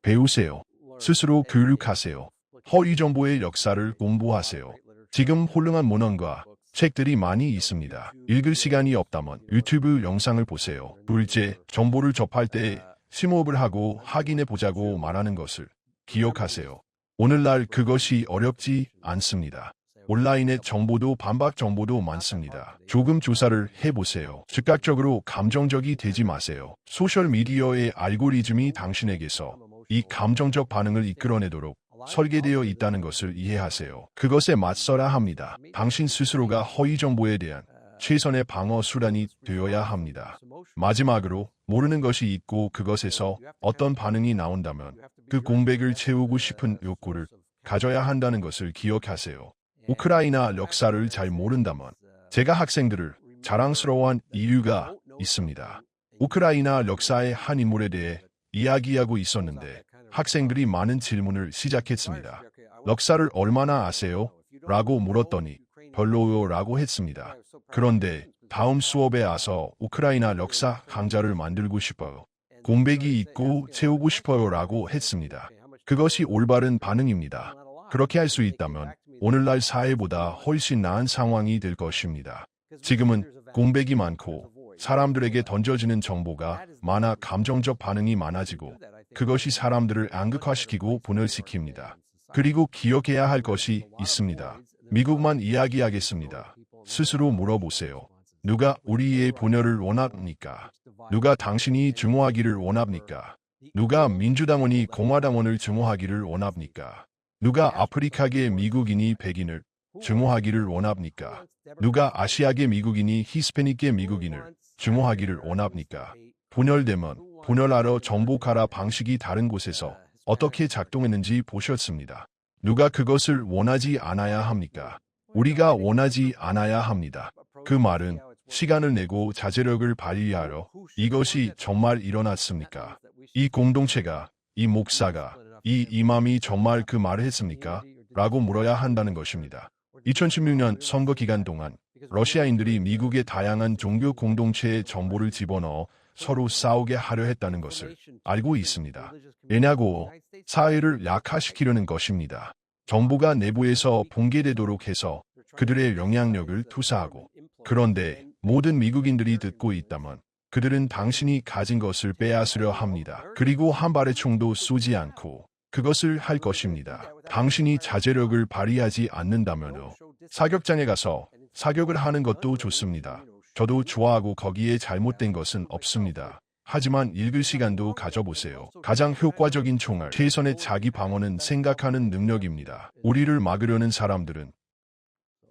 배우세요. 스스로 교육하세요. 허위 정보의 역사를 공부하세요. 지금 훌륭한 문헌과 책들이 많이 있습니다. 읽을 시간이 없다면 유튜브 영상을 보세요. 둘째, 정보를 접할 때 심호흡을 하고 확인해 보자고 말하는 것을 기억하세요. 오늘날 그것이 어렵지 않습니다. 온라인에 정보도 반박 정보도 많습니다. 조금 조사를 해보세요. 즉각적으로 감정적이 되지 마세요. 소셜미디어의 알고리즘이 당신에게서 이 감정적 반응을 이끌어내도록 설계되어 있다는 것을 이해하세요. 그것에 맞서야 합니다. 당신 스스로가 허위 정보에 대한 최선의 방어 수단이 되어야 합니다. 마지막으로 모르는 것이 있고 그것에서 어떤 반응이 나온다면 그 공백을 채우고 싶은 욕구를 가져야 한다는 것을 기억하세요. 우크라이나 역사를 잘 모른다면 제가 학생들을 자랑스러워한 이유가 있습니다. 우크라이나 역사의 한 인물에 대해 이야기하고 있었는데 학생들이 많은 질문을 시작했습니다. 역사를 얼마나 아세요? 라고 물었더니 별로요 라고 했습니다. 그런데 다음 수업에 와서 우크라이나 역사 강좌를 만들고 싶어요. 공백이 있고 채우고 싶어요 라고 했습니다. 그것이 올바른 반응입니다. 그렇게 할 수 있다면 오늘날 사회보다 훨씬 나은 상황이 될 것입니다. 지금은 공백이 많고 사람들에게 던져지는 정보가 많아 감정적 반응이 많아지고 그것이 사람들을 양극화시키고 분열시킵니다. 그리고 기억해야 할 것이 있습니다. 미국만 이야기하겠습니다. 스스로 물어보세요. 누가 우리의 분열을 원합니까? 누가 당신이 증오하기를 원합니까? 누가 민주당원이 공화당원을 증오하기를 원합니까? 누가 아프리카계 미국인이 백인을 증오하기를 원합니까? 누가 아시아계 미국인이 히스패닉계 미국인을 증오하기를 원합니까? 분열되면 분열하러 정복하라 방식이 다른 곳에서 어떻게 작동했는지 보셨습니다. 누가 그것을 원하지 않아야 합니까? 우리가 원하지 않아야 합니다. 그 말은 시간을 내고 자제력을 발휘하려 이것이 정말 일어났습니까? 이 공동체가, 이 목사가, 이 이맘이 정말 그 말을 했습니까? 라고 물어야 한다는 것입니다. 2016년 선거 기간 동안 러시아인들이 미국의 다양한 종교 공동체의 정보를 집어넣어 서로 싸우게 하려 했다는 것을 알고 있습니다. 왜냐고 사회를 약화시키려는 것입니다. 정보가 내부에서 붕괴되도록 해서 그들의 영향력을 투사하고 그런데 모든 미국인들이 듣고 있다면 그들은 당신이 가진 것을 빼앗으려 합니다. 그리고 한 발의 총도 쏘지 않고 그것을 할 것입니다. 당신이 자제력을 발휘하지 않는다면요. 사격장에 가서 사격을 하는 것도 좋습니다. 저도 좋아하고 거기에 잘못된 것은 없습니다. 하지만 읽을 시간도 가져보세요. 가장 효과적인 총알, 최선의 자기 방어는 생각하는 능력입니다. 우리를 막으려는 사람들은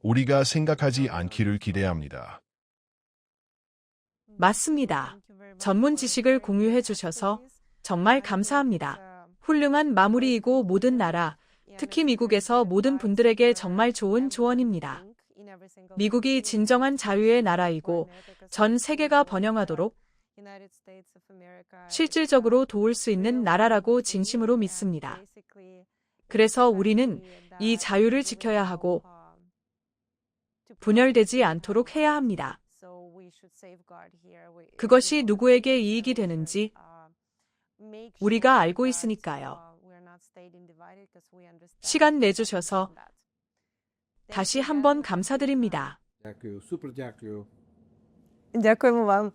우리가 생각하지 않기를 기대합니다. 맞습니다. 전문 지식을 공유해 주셔서 정말 감사합니다. 훌륭한 마무리이고 모든 나라, 특히 미국에서 모든 분들에게 정말 좋은 조언입니다. 미국이 진정한 자유의 나라이고 전 세계가 번영하도록 실질적으로 도울 수 있는 나라라고 진심으로 믿습니다. 그래서 우리는 이 자유를 지켜야 하고 분열되지 않도록 해야 합니다. 그것이 누구에게 이익이 되는지 우리가 알고 있으니까요. 시간 내주셔서 다시 한번 감사드립니다. Дякую, супер дякую. Дякуємо вам.